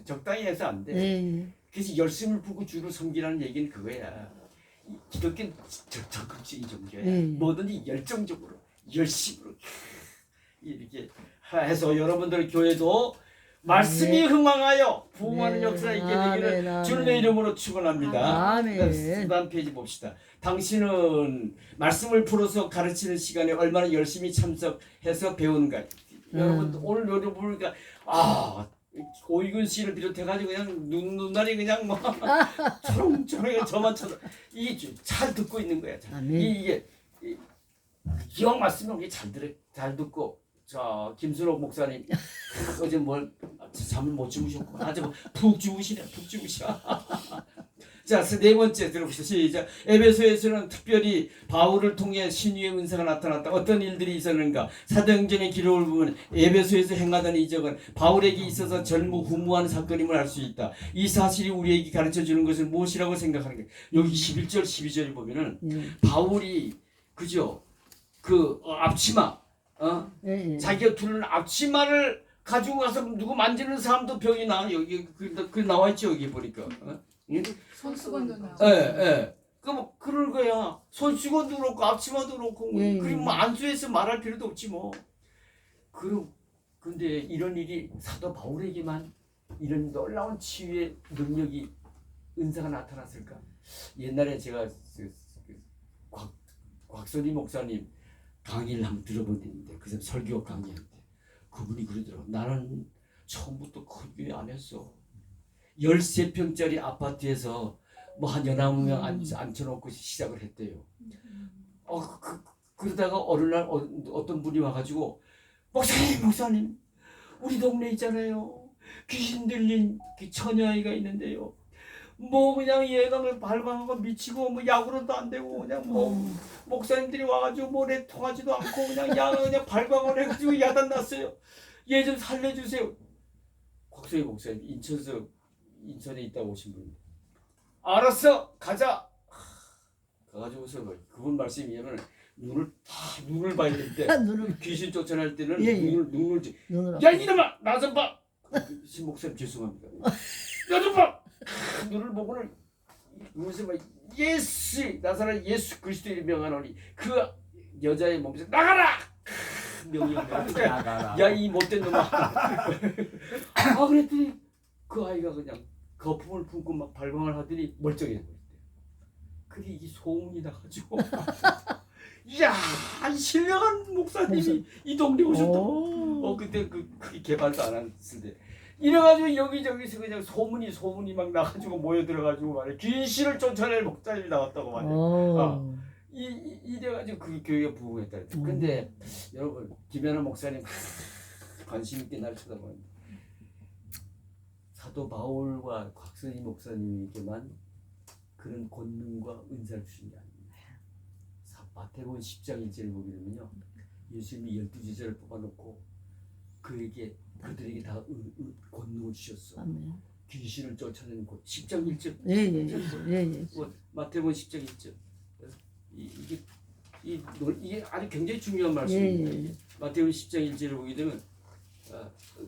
S1: 적당히 해서 안 돼. 그래서 열심을 부고 주를 섬기라는 얘기는 그거야. 기독교는 적극적인 종교야. 뭐든지 열정적으로 열심으로 이렇게 해서 여러분들 교회도 말씀이 흥망하여 부흥하는 역사가 있게 되기를 주님의 이름으로 축원합니다.
S2: 아멘.
S1: 다음 페이지 봅시다. 당신은 말씀을 풀어서 가르치는 시간에 얼마나 열심히 참석해서 배우는가. 여러분 오늘 보니까 오이근 씨를 비롯해가지고 그냥 눈알이 그냥 뭐 초롱초롱해 저만 쳐서 이게 잘 듣고 있는 거야. 이게 기왕 말씀을 잘 듣고. 자, 김순옥 목사님 어제 잠을 못 주무셨구나. 아주 푹 주무시네. 자, 네 번째 들어보시죠. 시작. 에베소에서는 특별히 바울을 통해 신유의 은사가 나타났다. 어떤 일들이 있었는가? 사도행전의 기록을 보면 에베소에서 행하던 이적은 바울에게 있어서 전무후무한 사건임을 알 수 있다. 이 사실이 우리에게 가르쳐주는 것은 무엇이라고 생각하는가? 여기 11절 12절을 보면은 바울이 그죠? 그 앞치마 자기가 두르는 앞치마를 가지고 가서 누구 만지는 사람도 병이 나. 여기 그 나와 있죠. 여기 보니까.
S3: 손수건도 나와.
S1: 그럴 거야. 손수건도 그렇고 앞치마도 그렇고 그리고 뭐 안수해서 말할 필요도 없지 뭐. 근데 이런 일이 사도 바울에게만 이런 놀라운 치유의 능력이 은사가 나타났을까? 옛날에 제가 곽선희 목사님 강의를 한번 들어본 데 있는데 그 사람 설교 강의할 때 그분이 그러더라고. 나는 처음부터 큰 교회 안 했어. 13평짜리 아파트에서 뭐 한 19명 앉혀놓고 시작을 했대요. 그러다가 어느 날 어떤 분이 와가지고 목사님 우리 동네 있잖아요. 귀신 들린 처녀아이가 있는데요. 뭐 그냥 얘가 발광하고 미치고 뭐 약으로도 안 되고 그냥 뭐 목사님들이 와가지고 뭐 통하지도 않고 그냥 약을 그냥 발광을 해가지고 야단 났어요. 얘 좀 살려주세요. 곽소희 목사님 인천에 있다 오신 분. 알았어 가자. 가가지고서 그분 말씀이면은 눈을 봐야 되는데 귀신 쫓아낼 때는 눈을 야 이놈아 나 좀 봐. 신 목사님 죄송합니다. 나 좀 봐. 눈을 보고는 무슨 말 예수 나사렛 예수 그리스도의 명하노니 그 여자의 몸에서 나가라. 명령을 내렸대.
S4: 나가라.
S1: 야 이 못된 놈아. 그랬더니 그 아이가 그냥 거품을 품고 막 발광을 하더니 멀쩡해 버렸대. 그게 이게 소문이 나가지고 이야 이 신령한 목사님이 이 동네 오셨다고. 그때 그게 개발도 안 했을 때. 이래가지고 여기저기서 그냥 소문이 막 나가지고 모여들어가지고 말이야 귀신을 쫓아낼 목사님이 나왔다고 말이야. 이래가지고 그 교회가 부흥했다. 근데 여러분 김연아 목사님 관심 있게 날 쳐다보는데 사도 바울과 곽선희 목사님에게만 그런 권능과 은사를 주신 게 아닙니다. 마태복음 10장 1절을 보게 되면요 예수님이 12제자를 뽑아놓고 그들에게 다 권능을 주셨어.
S2: 아멘.
S1: 귀신을 쫓아내는 곳 10장 1절.
S2: 예.
S1: 마태복음 10장 1절. 이게 아주 굉장히 중요한 말씀입니다.
S2: 예.
S1: 마태복음 10장 1절을 보게 되면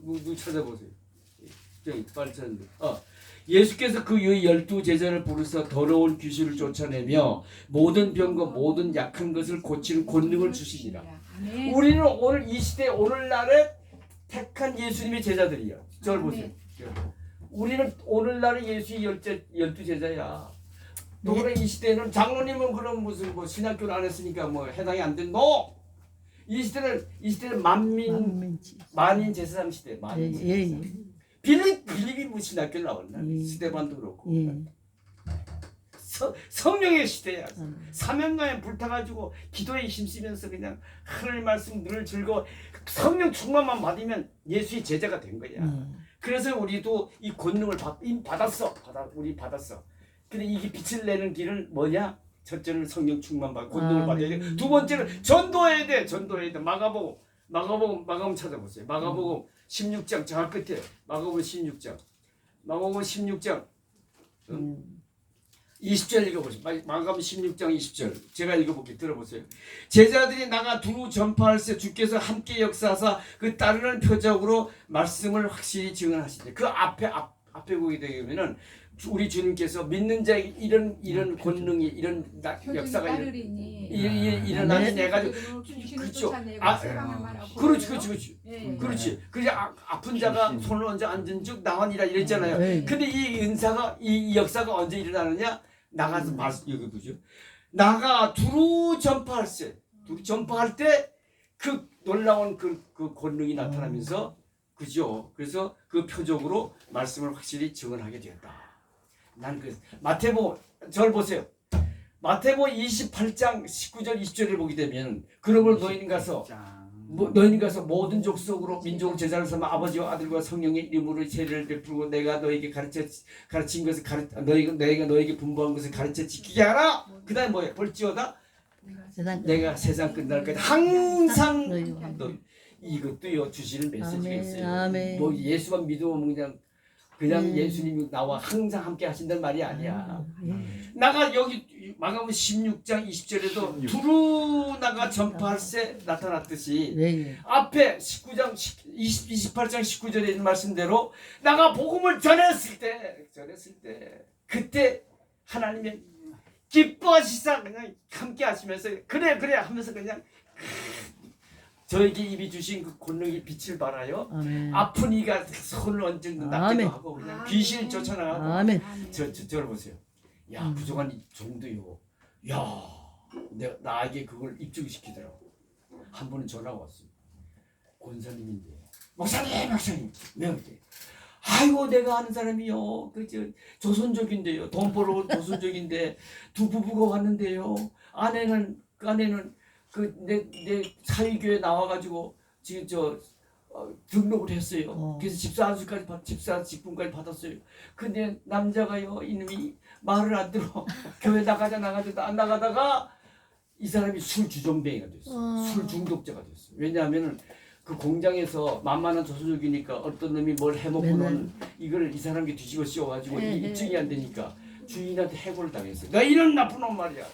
S1: 누구 찾아보세요. 빨리 찾는데. 예수께서 그 12제자를 부르사 더러운 귀신을 쫓아내며 모든 병과 모든 약한 것을 고치는 권능을 주시니라.
S3: 아멘.
S1: 우리는 오늘 이 시대 오늘날에 택한 예수님의 제자들이야. 저를 보세요. 우리는 오늘날의 예수의 12제자야. 또래 이 시대는 장로님은 그런 무슨 뭐 신학교를 안 했으니까 뭐 해당이 안 된. 노! 이 시대는 만인 제사장 시대. 만인 제사장. 빌립이 뭐 신학교를 나왔나? 스데반도 그렇고. 성령의 시대야. 사명감에 불타가지고 기도에 힘쓰면서 그냥 하나님 말씀 늘 즐거워. 성령 충만만 받으면 예수의 제자가 된 거야. 그래서 우리도 이 권능을 받았어. 우리 받았어. 근데 이게 빛을 내는 길은 뭐냐? 첫째는 성령 충만 받고 권능을 받아야 돼. 두 번째는 전도해야 돼. 마가복음 찾아보세요. 마가복음 16장 저 끝에 마가복음 16장 20절 읽어보세요. 마가복음 16장 20절 제가 읽어볼게요. 들어보세요. 제자들이 나가 두루 전파할세 주께서 함께 역사하사 그 따르는 표적으로 말씀을 확실히 증언하시되 그 앞에 보게 되면은 우리 주님께서 믿는 자에게 이런 권능이 이런 역사가 일어나는 해가지고 그렇죠. 그렇지. 그래서 아픈 자가 손을 얹어 앉은즉 나으니라 이랬잖아요. 근데 이 역사가 언제 일어나느냐? 나가서 여기 보죠. 나가 두루 전파할세. 두루 전파할 때 그 놀라운 그 권능이 나타나면서 그죠. 그래서 그 표적으로 말씀을 확실히 증언하게 되었다. 난 마태복음 저를 보세요. 마태복음 28장 19절 20절을 보게 되면 그러므로 너희는 가서 모든 족속으로 민족을 제자를 삼아 아버지와 아들과 성령의 이름으로 세례를 베풀고 내가 너에게 가르친 것을 너희가 너에게 분부한 것을 가르쳐 지키게 하라. 그다음에 뭐예요? 볼지어다 내가 세상 끝날까지 항상 너 이것도요 주시는 메시지가 있어요.
S2: 아멘.
S1: 뭐 예수만 믿으면 그냥 예수님이 나와 항상 함께 하신다는 말이 아니야. 나가 여기 마가복음 16장 20절에도 두루 나가 전파할세 나타났듯이 앞에 28장 19절에 있는 말씀대로 나가 복음을 전했을 때 그때 하나님의 기뻐하시사 그냥 함께 하시면서 그래 하면서 그냥 저에게 입이 주신 그 권능의 빛을 발하여 아픈 이가 손을 얹은 낫기도 하고 그냥 귀신을 쫓아나가고 저를 보세요. 야 부족한 이 정도요. 야 나에게 그걸 입증시키더라고. 한 번은 전화가 왔어요. 권사님인데 목사님 왜 그래? 아이고 내가 아는 사람이요. 조선족인데요. 돈 벌어 조선족인데 두 부부가 왔는데요. 아내는 내 사위교회 나와가지고 지금 등록을 했어요. 그래서 집사 직분까지 받았어요. 근데 남자가요 이놈이 말을 안 들어. 교회 나가자 안 나가다가 이 사람이 술 주정뱅이가 됐어. 술 중독자가 됐어. 왜냐하면은 그 공장에서 만만한 조선족이니까 어떤 놈이 뭘 해먹고는 이걸 이 사람에게 뒤집어 씌워가지고 입증이 안 되니까 주인한테 해고를 당했어. 나 이런 나쁜 놈 말이야.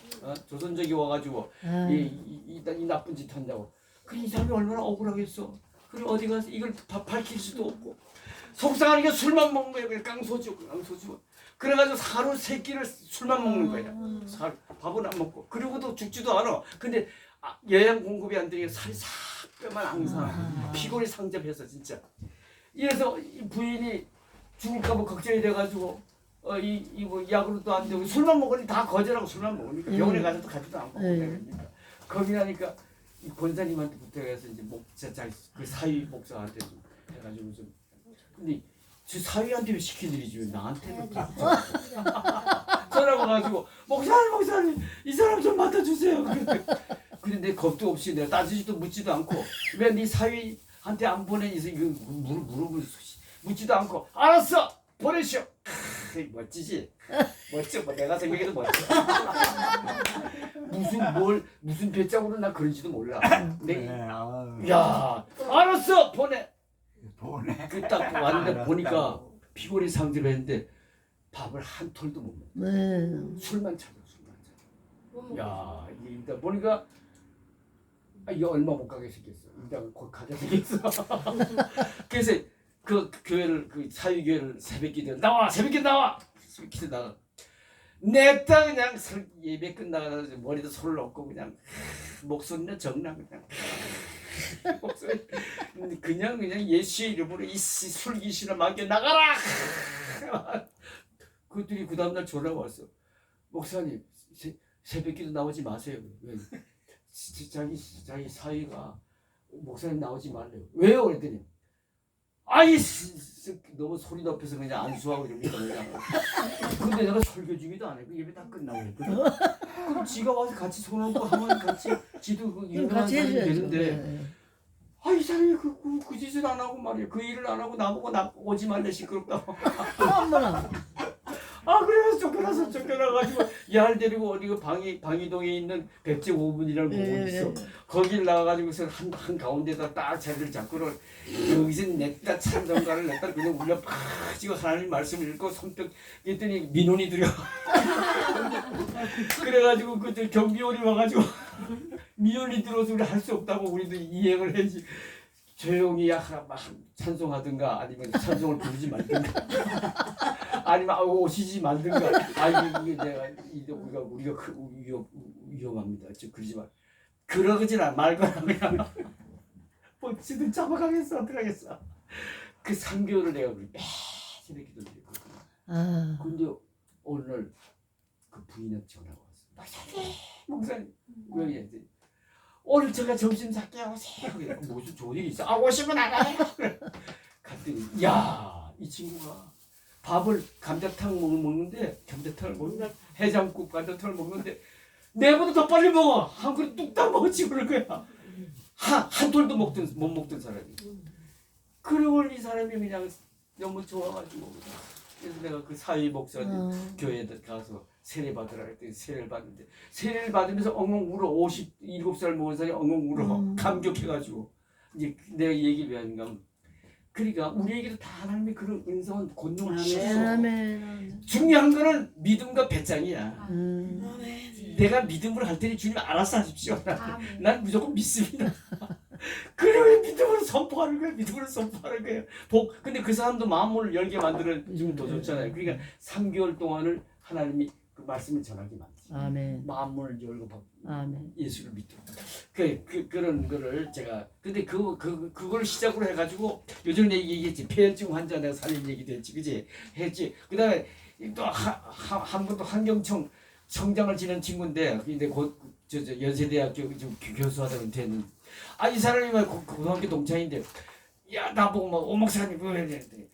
S1: 조선족이 와가지고 이 나쁜 짓 한다고. 그래 이 사람이 얼마나 억울하겠어. 그래 어디 가서 이걸 밝힐 수도 없고 속상한 게 술만 먹는 거야. 그냥 깡소주. 그래가지고 하루 3끼를 술만 먹는 거야. 밥은 안 먹고. 그리고도 죽지도 않아. 근데 영양 공급이 안 되니까 살이 싹 뼈만 항상 피골이 상접해서 진짜. 이래서 이 부인이 죽을까봐 걱정이 돼가지고 뭐 약으로도 안 되고 술만 먹으니 다 거절하고 술만 먹으니까 병원에 가서도 가지도 않고 그러니까 겁이 나니까 이 권사님한테 부탁해서 이제 목사 그 사위 목사한테 좀 해가지고 좀 근데 저 사위한테 왜 시켜드리지 왜 나한테도 전화가 가지고 목사님 이 사람 좀 맡아주세요. 그런데 겁도 없이 내가 따지지도 묻지도 않고 왜 네 사위한테 안 보내니 이거 물어볼 묻지도 않고 알았어 보내시오. 멋지지? 멋져. 뭐 내가 생각해도 멋져. 무슨 배짱으로 나 그런지도 몰라. 야 알았어 보내. 그 딱 왔는데 보니까 피골이 상접했는데 밥을 한 톨도 못 먹어.
S2: 네.
S1: 술만 찾아. 야 이게 일단 보니까 이게 얼마 못 가게 생겼어. 일단 곧 가게 생겼어. 그래서 그 교회를 그 사위 교회를 새벽기도 나와 새벽기도 나와 새벽기도 나가. 냈다 그냥 예배 끝나가서 머리도 솔 넣고 그냥 목소리는 정랑 그냥 목소리 그냥 예수의 이름으로 이 술귀신을 맡겨 나가라. 그들이 그 다음날 전화가 왔어. 목사님 새벽기도 나오지 마세요. 왜? 자기 사위가 목사님 나오지 말래요. 왜요? 그랬더니 아이 너무 소리 높여서 그냥 안수하고 이러니까 그냥. 근데 내가 설교 중에도 안 해. 그 예배 다 끝나고 그랬거든. 그럼 지가 와서 같이 손잡고 하면 같이 지도 그 유명한 사람이 되는데 이 사람이 그 짓을 안 하고 말이야. 그 일을 안 하고 나보고 나 오지 말래 시끄럽다고.
S2: 어머나.
S1: 그래서 쫓겨나가지고 야를 데리고 어디 그 방이동에 있는 백제 5분이라는 부분이 있어. 거길 나가가지고서 한 가운데다 딱 자리를 잡고는 여기서 냈다 찬송가를 냈다 그냥 울려 팍 지고 하나님 말씀을 읽고 손뼉 했더니 민원이 들여. 그래가지고 그때 경비원이 와가지고 민원이 들어서 우리 할 수 없다고 우리도 이행을 해야지. 조용히 찬송하든가 아니면 찬송을 부르지 말든가 아니면 오시지 말든가 이게 내가 우리가 위험합니다. 그러지 말 그러진 말거나 그냥 어찌든 잡아가겠어 어떡하겠어. 그 3개월을 내가 매일 기도드렸거든. 근데 오늘 그 부인한테 전화가 왔어. 목사님 왜 이래? 오늘 제가 점심 살게 오세요. 무슨 좋은 일이 있어? 오시면 나가요. 갔더니 이 친구가 밥을 감자탕 먹는데 해장국 감자탕을 먹는데 내보다 더 빨리 먹어. 한 그릇 뚝딱 먹었지 그럴 거야. 한 톨도 못 먹던 사람이. 그러고 이 사람이 그냥 너무 좋아가지고 그래서 내가 그 사위 목사님 교회에 가서 세례 받으라 했더니 세례를 받는데 세례를 받으면서 엉엉 울어. 57살 먹은 사람이 엉엉 울어. 감격해가지고 이제 내가 이 얘기를 왜 하는가 하면 그러니까 우리에게도 다 하나님의 그런 은사한 권능을 주셨어. 중요한 거는 믿음과 배짱이야. 내가 믿음으로 할 테니 주님 알아서 하십시오. 난 무조건 믿습니다. 그래 믿음으로 선포하는 거야. 믿음으로 선포하는 거예요. 근데 그 사람도 마음을 열게 만드는 지금 더 좋잖아요. 그러니까 3개월 동안을 하나님이 그 말씀을 전하기 만드시.
S2: 아멘.
S1: 마음을 열고
S2: 아멘.
S1: 예수를 믿도록. 그런 거를 제가 근데 그걸 시작으로 해가지고 요즘 얘기했지. 폐혈증 환자 내가 살린 얘기도 했지, 그지? 했지. 그다음에 또 한 번도 환경청 청장을 지낸 친구인데 근데 곧 연세대학교 지금 교수하다 은퇴했는데 이 사람이 고등학교 동창인데 나보고 막 오목사님 왜 이랬더니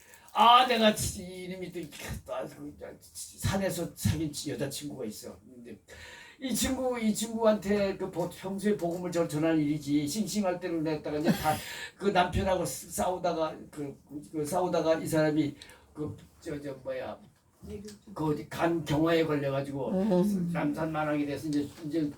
S1: 내가 이름이 또 산에서 사귄 여자친구가 있어. 근데 이 친구한테 그 평소에 복음을 전할 일이지 싱싱할 때를 냈다가 이제 다 그 남편하고 싸우다가 싸우다가 이 사람이 그 어디 간 경화에 걸려가지고 남산만하게 돼서 이제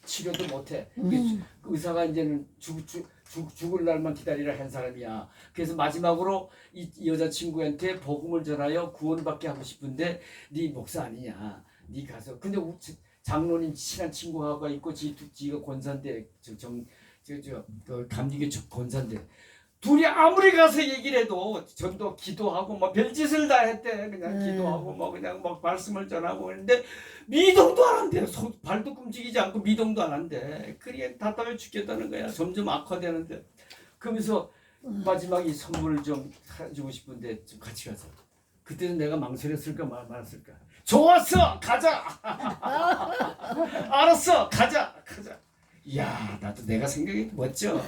S1: 치료도 못해. 그 의사가 이제는 죽을 날만 기다리라 한 사람이야. 그래서 마지막으로 이 여자친구한테 복음을 전하여 구원받게 하고 싶은데 네 목사 아니냐? 네 가서 근데 장로님 친한 친구가 있고 지가 권사인데 감리교 권사인데 둘이 아무리 가서 얘기를 해도 전도 기도하고 뭐 별짓을 다 했대. 그냥 기도하고 뭐 그냥 막 말씀을 전하고 했는데 미동도 안 한대. 발도 움직이지 않고 미동도 안 한대. 그게 답답해 죽겠다는 거야. 점점 악화되는데. 그러면서 마지막에 선물을 좀 해주고 싶은데 좀 같이 가자. 그때는 내가 망설였을까 말았을까. 좋았어, 가자. 알았어, 가자. 이야, 나도 내가 생각이 멋져.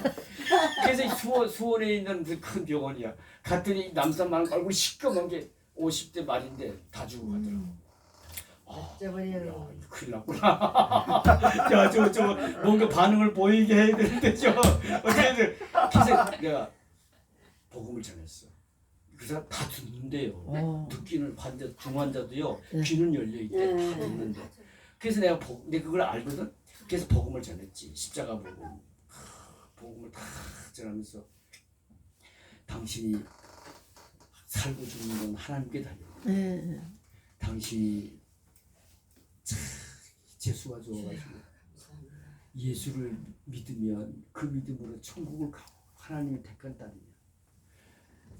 S1: 그래서 수원에 있는 그 큰 병원이야. 갔더니 남산만 얼굴 시꺼먼 게 50대 말인데 다 죽어 가더라고. 야, 큰일 났구나. 야, 저 뭔가 반응을 보이게 해야 되는데 어떻게든 그래서 내가 복음을 전했어. 그 사람 다 듣는데요. 듣기는 중환자도요. 귀는 열려 있대. 다 듣는데. 그래서 내가 그걸 알거든. 그래서 복음을 전했지. 십자가 복음을 다 전하면서 당신이 살고 죽는 건 하나님께 달려. 당신이 재수가 좋아가지고 예수를 믿으면 그 믿음으로 천국을 가고 하나님이 택한 딸이야.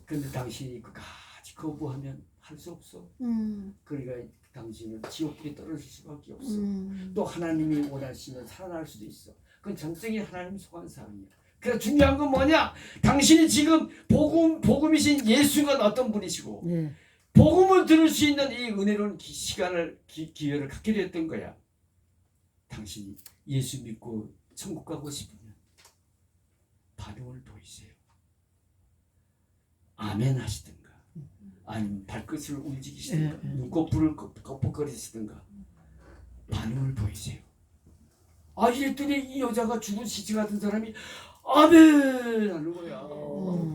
S1: 그런데 당신이 끝까지 거부하면 할 수 없어. 그러니까 당신은 지옥에 떨어질 수밖에 없어. 또 하나님이 원하시면 살아날 수도 있어. 그건 정성이 하나님 속한 사람이야. 그래서 중요한 건 뭐냐? 당신이 지금 복음이신 예수가 어떤 분이시고 복음을 들을 수 있는 이 은혜로운 기회를 갖게 됐던 거야. 당신이 예수 믿고 천국 가고 싶으면 반응을 보이세요. 아멘 하시든가 아니면 발끝을 움직이시든가 눈꺼풀을 kop벅거리시든가 반응을 보이세요. 아, 이랬더니 이 여자가 죽은 시체 같은 사람이 아멘 하는 거야.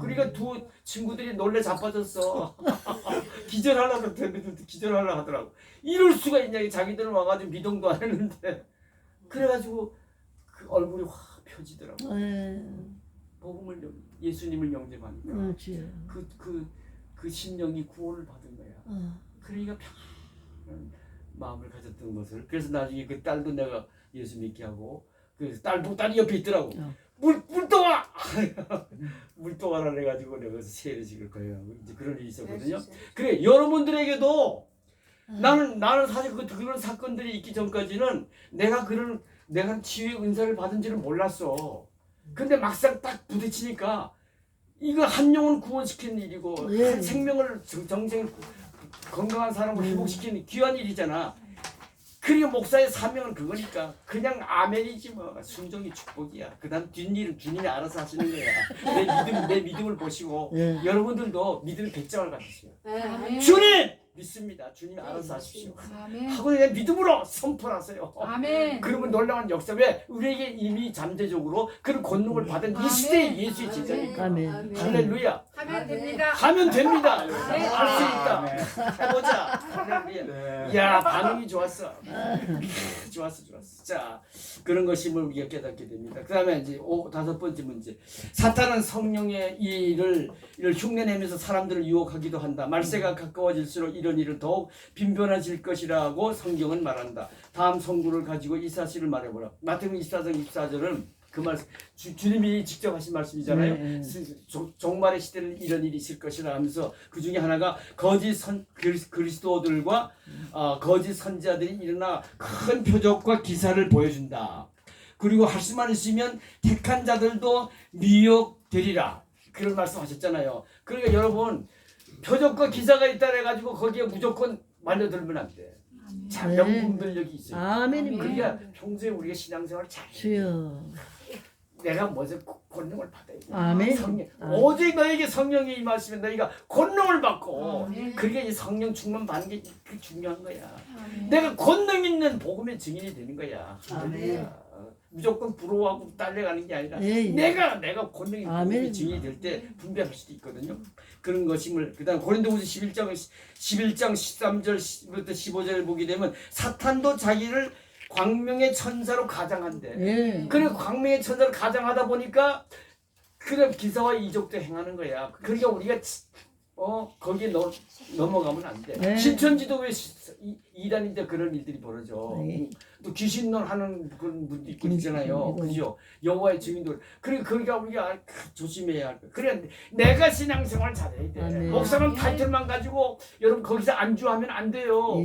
S1: 그러니까 두 친구들이 놀래 자빠졌어. 기절하려고 하더라고. 이럴 수가 있냐. 자기들은 와가지고 미동도 안 했는데. 그래가지고 그 얼굴이 확 펴지더라고. 복음을 예수님을 영접하니까 그 심령이 구원을 받은 거야. 그러니까 평안한 마음을 가졌던 것을. 그래서 나중에 그 딸도 내가 예수 믿게 하고, 그래서 딸이 옆에 있더라고. 물동아! 물동아라 해가지고 내가 세례 지을 거예요. 이제 그런 일이 있었거든요. 그래, 여러분들에게도 나는 사실 그런 사건들이 있기 전까지는 내가 치유의 은사를 받은지를 몰랐어. 근데 막상 딱 부딪히니까 이거 한 영혼 구원시키는 일이고 한 생명을 건강한 사람을 회복시키는 귀한 일이잖아. 그리고 목사의 사명은 그거니까 그냥 아멘이지 뭐. 순종이 축복이야. 그 다음 뒷일은 주님이 알아서 하시는 거야. 내 믿음을 보시고 여러분들도 믿음의 배짱을 가지세요. 주님! 믿습니다. 주님이 알아서 하십시오. 하고 그냥 믿음으로 선포하세요.
S3: 아멘.
S1: 그러면 놀라운 역사. 왜? 우리에게 이미 잠재적으로 그런 권능을 받은 이 시대의 예수의 제자니까.
S2: 아멘.
S1: 할렐루야.
S5: 하면 됩니다.
S1: 하면 됩니다.
S5: 네.
S1: 할 수 있다. 해보자. 할렐루야. 이야, 반응이 좋았어. 좋았어. 자, 그런 것임을 우리가 깨닫게 됩니다. 그 다음에 이제 5번째 문제. 사탄은 성령의 일을 흉내내면서 사람들을 유혹하기도 한다. 말세가 가까워질수록 이런 일은 더욱 빈번해질 것이라고 성경은 말한다. 다음 성구를 가지고 이 사실을 말해보라. 마태복음 24장 24절은 그 말씀 주님이 직접 하신 말씀이잖아요. 종말의 시대는 이런 일이 있을 것이라 하면서 그 중에 하나가 거짓 그리스도들과 거짓 선지자들이 일어나 큰 표적과 기사를 보여준다. 그리고 할 수만 있으면 택한 자들도 미혹되리라. 그런 말씀하셨잖아요. 그러니까 여러분 표적과 기사가 있다 해가지고 거기에 무조건 말려들면 안 돼. 자, 명분별력이 있어요.
S2: 아멘입니다.
S1: 그러니까 평소에 우리가 신앙생활을 잘해.
S2: 주여.
S1: 내가 먼저 권능을 받아야 돼.
S2: 아멘.
S1: 성령.
S2: 아멘.
S1: 오직 너에게 성령이 임하시면 너희가 권능을 받고
S3: 아멘.
S1: 그게 이 성령 충만 받는 게 중요한 거야.
S3: 아멘.
S1: 내가 권능 있는 복음의 증인이 되는 거야.
S2: 아멘.
S1: 무조건 부러워하고 딸려가는 게 아니라 내가 권능 있는 복음의 증인이 될 때 분별할 수도 있거든요. 그런 것임을. 그다음 고린도후서 11장 13절부터 15절을 보게 되면 사탄도 자기를 광명의 천사로 가장한대. 그리고 광명의 천사로 가장하다 보니까 그런 기사와 이적도 행하는 거야. 그러니까 우리가 거기에 넘어가면 안 돼. 신천지도 왜 이단인데 그런 일들이 벌어져.
S2: 네.
S1: 또 귀신론 하는 그런 분도 있고
S2: 네.
S1: 있잖아요.
S2: 네.
S1: 그죠? 여호와의 증인들. 그래 그러니까 우리가 조심해야 할 거야. 그래 내가 신앙생활 잘해야 돼.
S2: 아멘.
S1: 목사는 타이틀만 가지고 여러분 거기서 안주하면 안 돼요.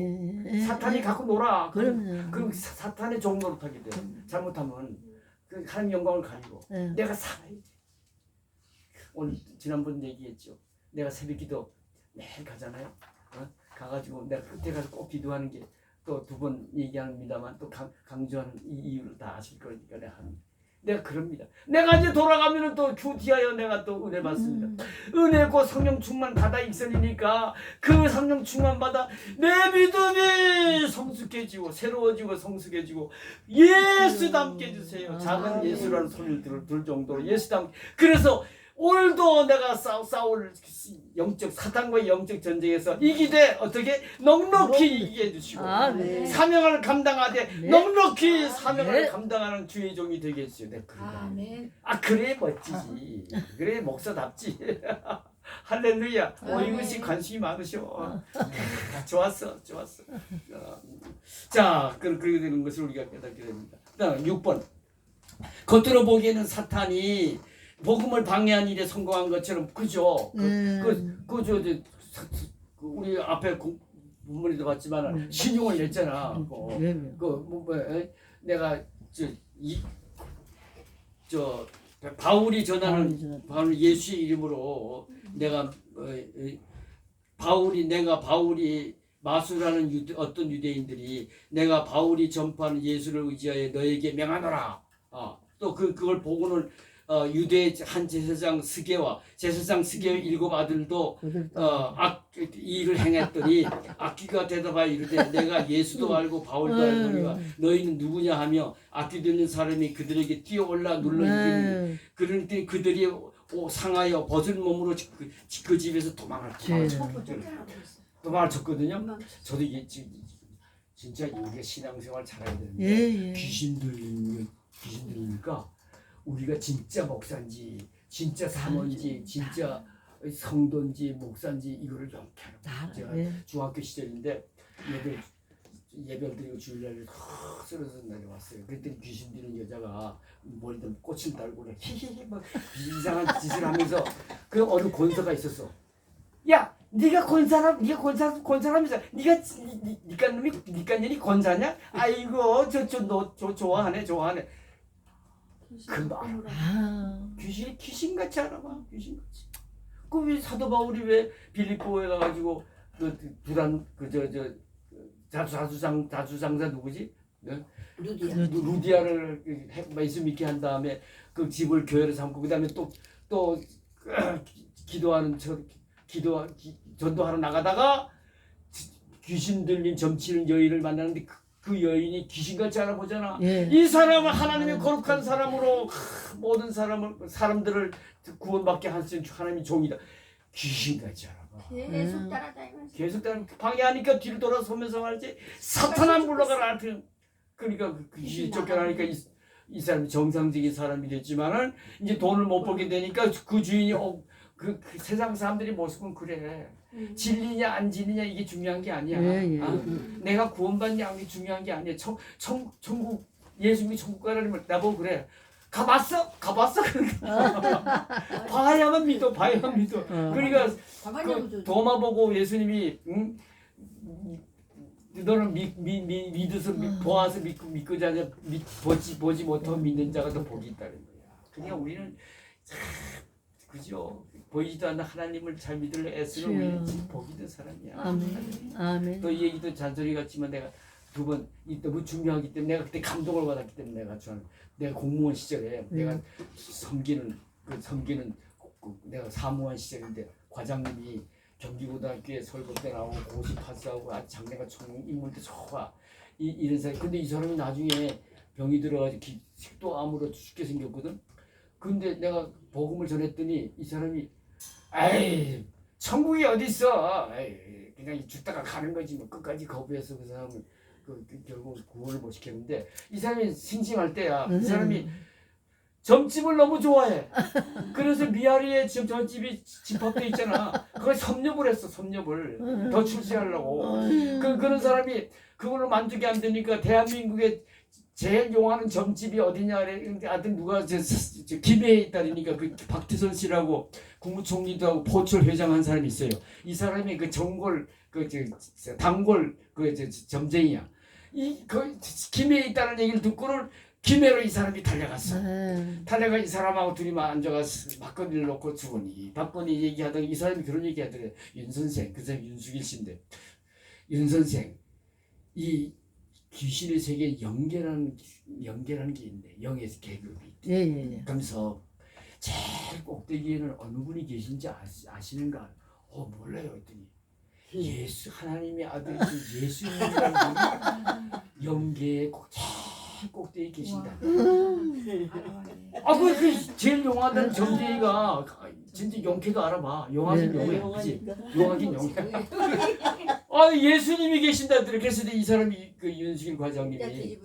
S2: 예.
S1: 사탄이 갖고 놀아.
S2: 그러면
S1: 그럼 사탄의 종 노릇하게 돼. 잘못하면 그 하나님 영광을 가리고
S2: 예.
S1: 내가 살아야지. 오늘 지난번 얘기했죠. 내가 새벽기도 매일 가잖아요. 가가지고 내가 그때 가서 꼭 기도하는 게 또 두 번 얘기합니다만 또 강조하는 이 이유를 다 아실 거니까 내가 합니다. 내가 그럽니다. 내가 이제 돌아가면은 또 주디하여 내가 또 은혜 받습니다. 은혜고 성령 충만 받아 익선이니까 그 성령 충만 받아 내 믿음이 성숙해지고 새로워지고 성숙해지고 예수답게 해주세요. 작은 예수라는 소리를 들 정도로 예수답게. 그래서 오늘도 내가 싸울 영적 사탄과의 영적 전쟁에서 이기되 어떻게 넉넉히 이기게 해주시고
S2: 네.
S1: 사명을 감당하되
S2: 네.
S1: 넉넉히 사명을
S2: 네.
S1: 감당하는 주의 종이 되게 해주세요. 네,
S3: 아멘.
S1: 그래 멋지지. 그래 목사답지. 할렐루야. 이것이 관심이 많으셔. 좋았어. 자, 그렇게 되는 것을 우리가 깨닫게 됩니다. 그다음 6번. 겉으로 보기에는 사탄이 복음을 방해한 일에 성공한 것처럼 그죠? 우리 앞에 본문에도 봤지만 신용을 냈잖아. 내가 바울이 전하는 바울 예수의 이름으로 내가 바울이 마술하는 어떤 유대인들이 내가 바울이 전파하는 예수를 의지하여 너에게 명하노라. 또 그걸 보고는 유대 한 제사장 스게의 7 아들도 이 일을 행했더니 악귀가 대답하여 이르되 내가 예수도 알고 바울도 알거니와 너희는 누구냐 하며 악귀 들린 사람이 그들에게 뛰어올라 눌러 이기니 그러니 그들이 상하여 벗은 몸으로 그 집에서 도망을 쳤거든요. 저도 이게 진짜 우리가 신앙생활 잘해야 되는데 귀신 들리니까 우리가 진짜 목사인지 진짜 사모인지 진짜 성도인지 목사인지 이거를 영케하는 제가 중학교 시절인데 예배 드리고 주일날 쓰러져 내려왔어요. 그랬더니 귀신 들린 여자가 머리도 꽃을 달고 히히히 막 이상한 짓을 하면서 그 어느 권사가 있었어. 야, 네가 권사라면서 니가 놈이 권사냐? 아이고 너 좋아하네. 그 말. 귀신같이 알아봐. 귀신같이. 그 사도 바울이 왜 빌립보에 가가지고 자수상자 누구지? 루디아를 예수 믿게 한 다음에 그 집을 교회로 삼고 그 다음에 또 전도하러 나가다가 귀신 들린 점치는 여인을 만나는데 그 여인이 귀신같이 알아보잖아. 이 사람은 하나님의 거룩한 사람으로 모든 사람들을 구원받게 하신 하나님의 종이다. 귀신같이 알아봐.
S5: 계속 따라다니면서
S1: 계속 방해하니까 뒤를 돌아서면서 말이지. 사탄아 물러가라. 그러니까 그 귀신이 쫓겨나니까 이 사람이 정상적인 사람이 됐지만은 이제 돈을 못 벌게 되니까 그 주인이 그 세상 사람들이 모습은 그래. 진리냐 안 진리냐 이게 중요한 게 아니야. 내가 구원받냐 안 게 중요한 게 아니야. 천국 예수님이 천국 가라면 나보고 그래. 가봤어? 그러니까 봐야만 믿어. 그러니까 그 도마 보고 예수님이 너는 믿어서 보아서 믿고 자냐 보지 못하고 믿는 자가 더 복이 있다는 거야. 그러니까 우리는 그죠? 보이지도 않는 하나님을 잘 믿으려 애쓰는 우리는 복이 된 사람이야.
S2: 아멘.
S1: 또 이 얘기도 잔소리 같지만 내가 두 번 너무 중요하기 때문에 내가 그때 감동을 받았기 때문에 내가 공무원 시절에 내가 섬기는 내가 사무원 시절인데 과장님이 경기고등학교에 설거대 나오고 고시 파스하고 아주 장래가 인물도 좋아 이런 사람. 근데 이 사람이 나중에 병이 들어가지고 식도암으로 죽게 생겼거든. 근데 내가 복음을 전했더니 이 사람이 에이 천국이 어딨어. 에이, 그냥 죽다가 가는 거지 뭐. 끝까지 거부해서 그 사람을 결국 구원을 못 시켰는데 이 사람이 심심할 때야. 이 사람이 점집을 너무 좋아해. 그래서 미아리에 지금 점집이 집합돼 있잖아. 그걸 섭렵을 했어. 섭렵을 더 출세하려고. 그런 사람이 그걸로 만족이 안 되니까 대한민국에 제일 용하는 점집이 어디냐 그래. 하여튼 누가 저 김해에 있다니까 그 박태선 씨라고 국무총리도 하고 포철 회장한 사람이 있어요. 이 사람이 그 정골 단골 점쟁이야. 그 김해에 있다는 얘기를 듣고는 김해로 이 사람이 달려갔어. 달려가 이 사람하고 둘이 앉아가서 박건희를 놓고 주거니 박건희 얘기하다가 이 사람이 그런 얘기하더래. 윤 선생, 그 사람이 윤수길 씨인데, 윤 선생, 이 귀신의 세계에 연계라는 게 있네. 영의 계급이.
S2: 예.
S1: 그러면서 제일 꼭대기에는 어느 분이 계신지 아시는가? 몰라요. 했더니 예수, 하나님의 아들이신 예수님이라는 분이 영계의 제일 꼭대기에 계신다. 그 제일 용하다는 점쟁이가 진짜 영케도 알아봐. 용하긴 용해, 그지? 용하긴 용해. 예수님이 계신다. 그래서 이 사람이 그 윤수길 과장님이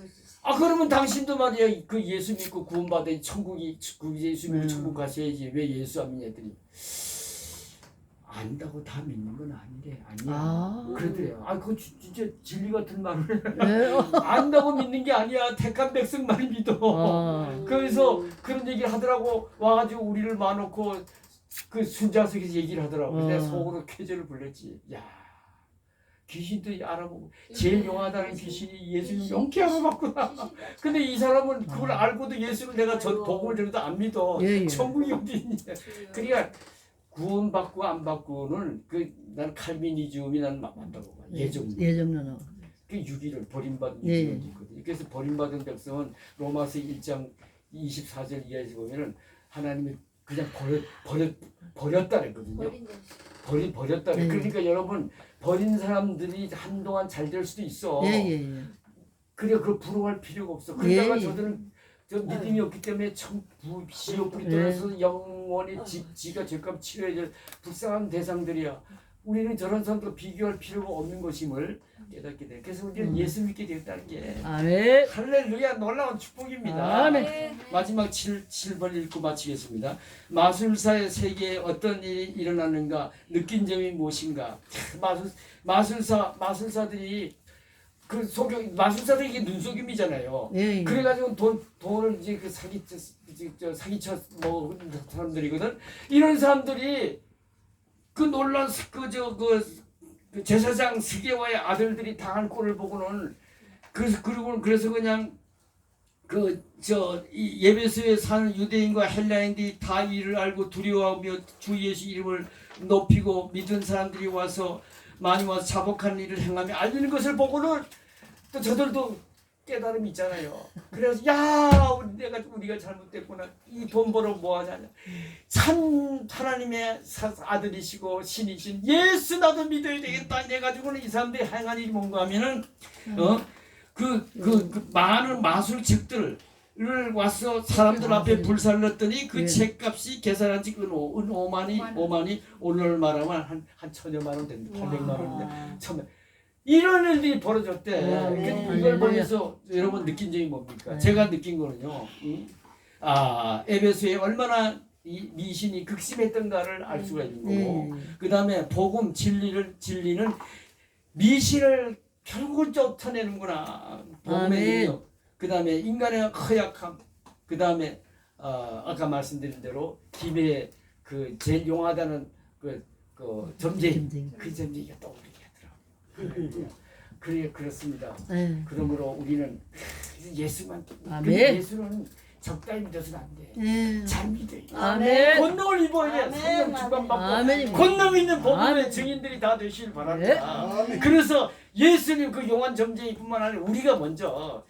S1: 그러면 당신도 말이야 그 예수 믿고 구원받아 천국이 예수 믿고 천국 가셔야지 왜 예수 안 믿냐 했더니 안다고 다 믿는 건 아니야. 그러더래요. 그거 진짜 진리 같은 말을 안다고 믿는 게 아니야. 택한 백성만 믿어. 그래서 그런 얘기를 하더라고. 와가지고 우리를 마놓고 그 순자석에서 얘기를 하더라고. 내가 속으로 쾌재를 불렀지. 야, 귀신도 알아보고 제일 용하다는 귀신이 예수님 용케 알아봤구나. 근데 이 사람은 그걸 알고도 예수를 내가 복음을 전해도 안 믿어. 천국이 어디 있냐. 그러니까 구원받고 안 받고는 난 칼비니즘이 난 맞다고 봐.
S2: 예정론하고.
S1: 그 유기를 버림받은 유기론이 있거든요. 그래서 버림받은 백성은 로마서 1장 24절 이하에서 보면은 하나님이 그냥 버렸다 그랬거든요. 버렸다. 그러니까 여러분 버린 사람들이 한동안 잘 될 수도 있어. 그래 그걸 부러워할 필요가 없어. 그러다가 저들은 믿음이 없기 때문에 지옥불이 떨어져서 영원히 지가 죄값 치러야 될 불쌍한 대상들이야. 우리는 저런 사람도 비교할 필요가 없는 것임을 깨닫게 돼. 그래서 우리는 예수 믿게 되었다는 게
S2: 아멘.
S1: 할렐루야, 놀라운 축복입니다.
S2: 아멘.
S1: 마지막 7번 읽고 마치겠습니다. 마술사의 세계에 어떤 일이 일어나는가, 느낀 점이 무엇인가. 마술사들이 마술사들이 이게 눈속임이잖아요. 그래가지고 돈을 이제 사기쳐 사람들이거든. 이런 사람들이 그 놀란 그 제사장 스게와의 아들들이 당한 꼴을 보고는 그래서 그냥 이 예배소에 사는 유대인과 헬라인들이 다 이를 알고 두려워하며 주 예수 이름을 높이고 믿은 사람들이 많이 와서 자복한 일을 행하며 알리는 것을 보고는 또 저들도 깨달음이 있잖아요. 그래서 우리가 잘못됐구나. 이 돈 벌어 뭐 하냐. 참 하나님의 아들이시고 신이신 예수 나도 믿어야 되겠다 해가지고는 이 사람들이 행한 일이 뭔가 하면은 많은 마술책들을 와서 사람들 앞에 불살랐더니 그 책값이 계산한 지 은 5만이 오늘 말하면 한 1,000여만 원 됩니다. 800만 원인데 1,000만. 이런 일들이 벌어졌대. 이걸 보면서 여러분 느낀 점이 뭡니까? 제가 느낀 거는요. 에베소에 얼마나 이 미신이 극심했던가를 알 수가 있는 거고, 그 다음에 복음 진리는 미신을 결국은 쫓아내는구나. 복음의 능력. 그 다음에 인간의 허약함. 그 다음에 아까 말씀드린 대로 김해의 그 제일 용하다는 그 점쟁이. 그 점쟁이가 떠오르게 하더라고요. 그렇습니다. 그러므로 우리는 예수만. 근데 예수는 적당히 믿어서는 안 돼. 잘 믿어야 돼.
S2: 아멘.
S1: 권능을 입어야 돼. 성령 주관받고 권능 있는 복음의 증인들이 다 되시길 바랍니다. 그래서 예수님 그 용한 점쟁이뿐만 아니라 우리가 먼저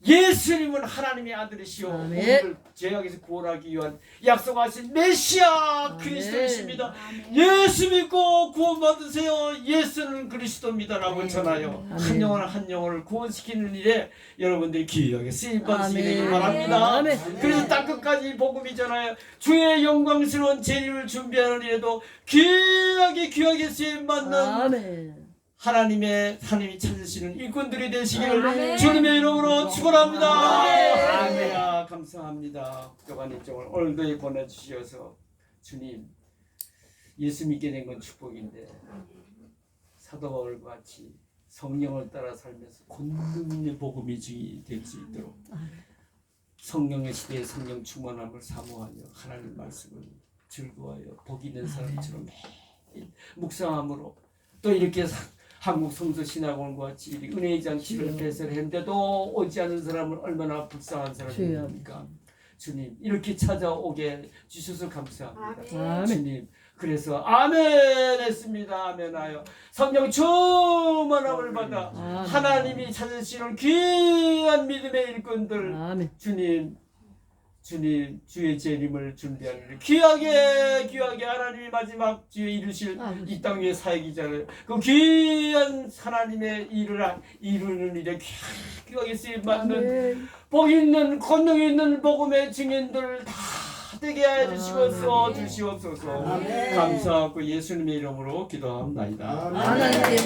S1: 예수님은 하나님의 아들이시오. 우리를 죄악에서 구원하기 위한 약속하신 메시아 그리스도이십니다. 예수 믿고 구원받으세요. 예수는 그리스도입니다라고 전하여 한 영혼을 구원시키는 일에 여러분들이 귀하게 쓰임받으시기 되길 바랍니다. 그래서 땅끝까지 복음이 전하여 주의 영광스러운 재림을 준비하는 일에도 귀하게 쓰임받는 하나님이 찾으시는 일꾼들이 되시기를
S5: 아멘.
S1: 주님의 이름으로 축원합니다.
S5: 아멘.
S1: 아멘. 감사합니다. 교관님정을 오늘도 보내주셔서 주님 예수 믿게 된 건 축복인데 사도 바울과 같이 성령을 따라 살면서 권능의 복음이 될 수 있도록 성령의 시대에 성령 충만함을 사모하며 하나님 말씀을 즐거워하여 복 있는 사람처럼 매일 묵상함으로 또 이렇게 한국 성서 신학원과 같이 은혜의 장치를 배설했는데도 오지 않은 사람은 얼마나 불쌍한 사람입니까? 주님 이렇게 찾아오게 주셔서 감사합니다.
S2: 아멘.
S1: 주님 그래서 아멘 했습니다. 아멘하여 성령 충만함을 받아
S2: 아멘.
S1: 하나님이 찾으시는 귀한 믿음의 일꾼들
S2: 아멘.
S1: 주님 주의 재림을 준비하는 귀하게 하나님이 마지막 주에 이루실
S2: 아버지.
S1: 이 땅 위의 사역이잖아요. 그 귀한 하나님의 이루는 일에 귀하게 쓰임 받는 복 있는 권능 있는 복음의 증인들 다 되게 해 주시옵소서. 주시옵소서.
S5: 아멘.
S1: 감사하고 예수님의 이름으로 기도합니다.
S2: 하나님께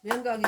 S2: 영광이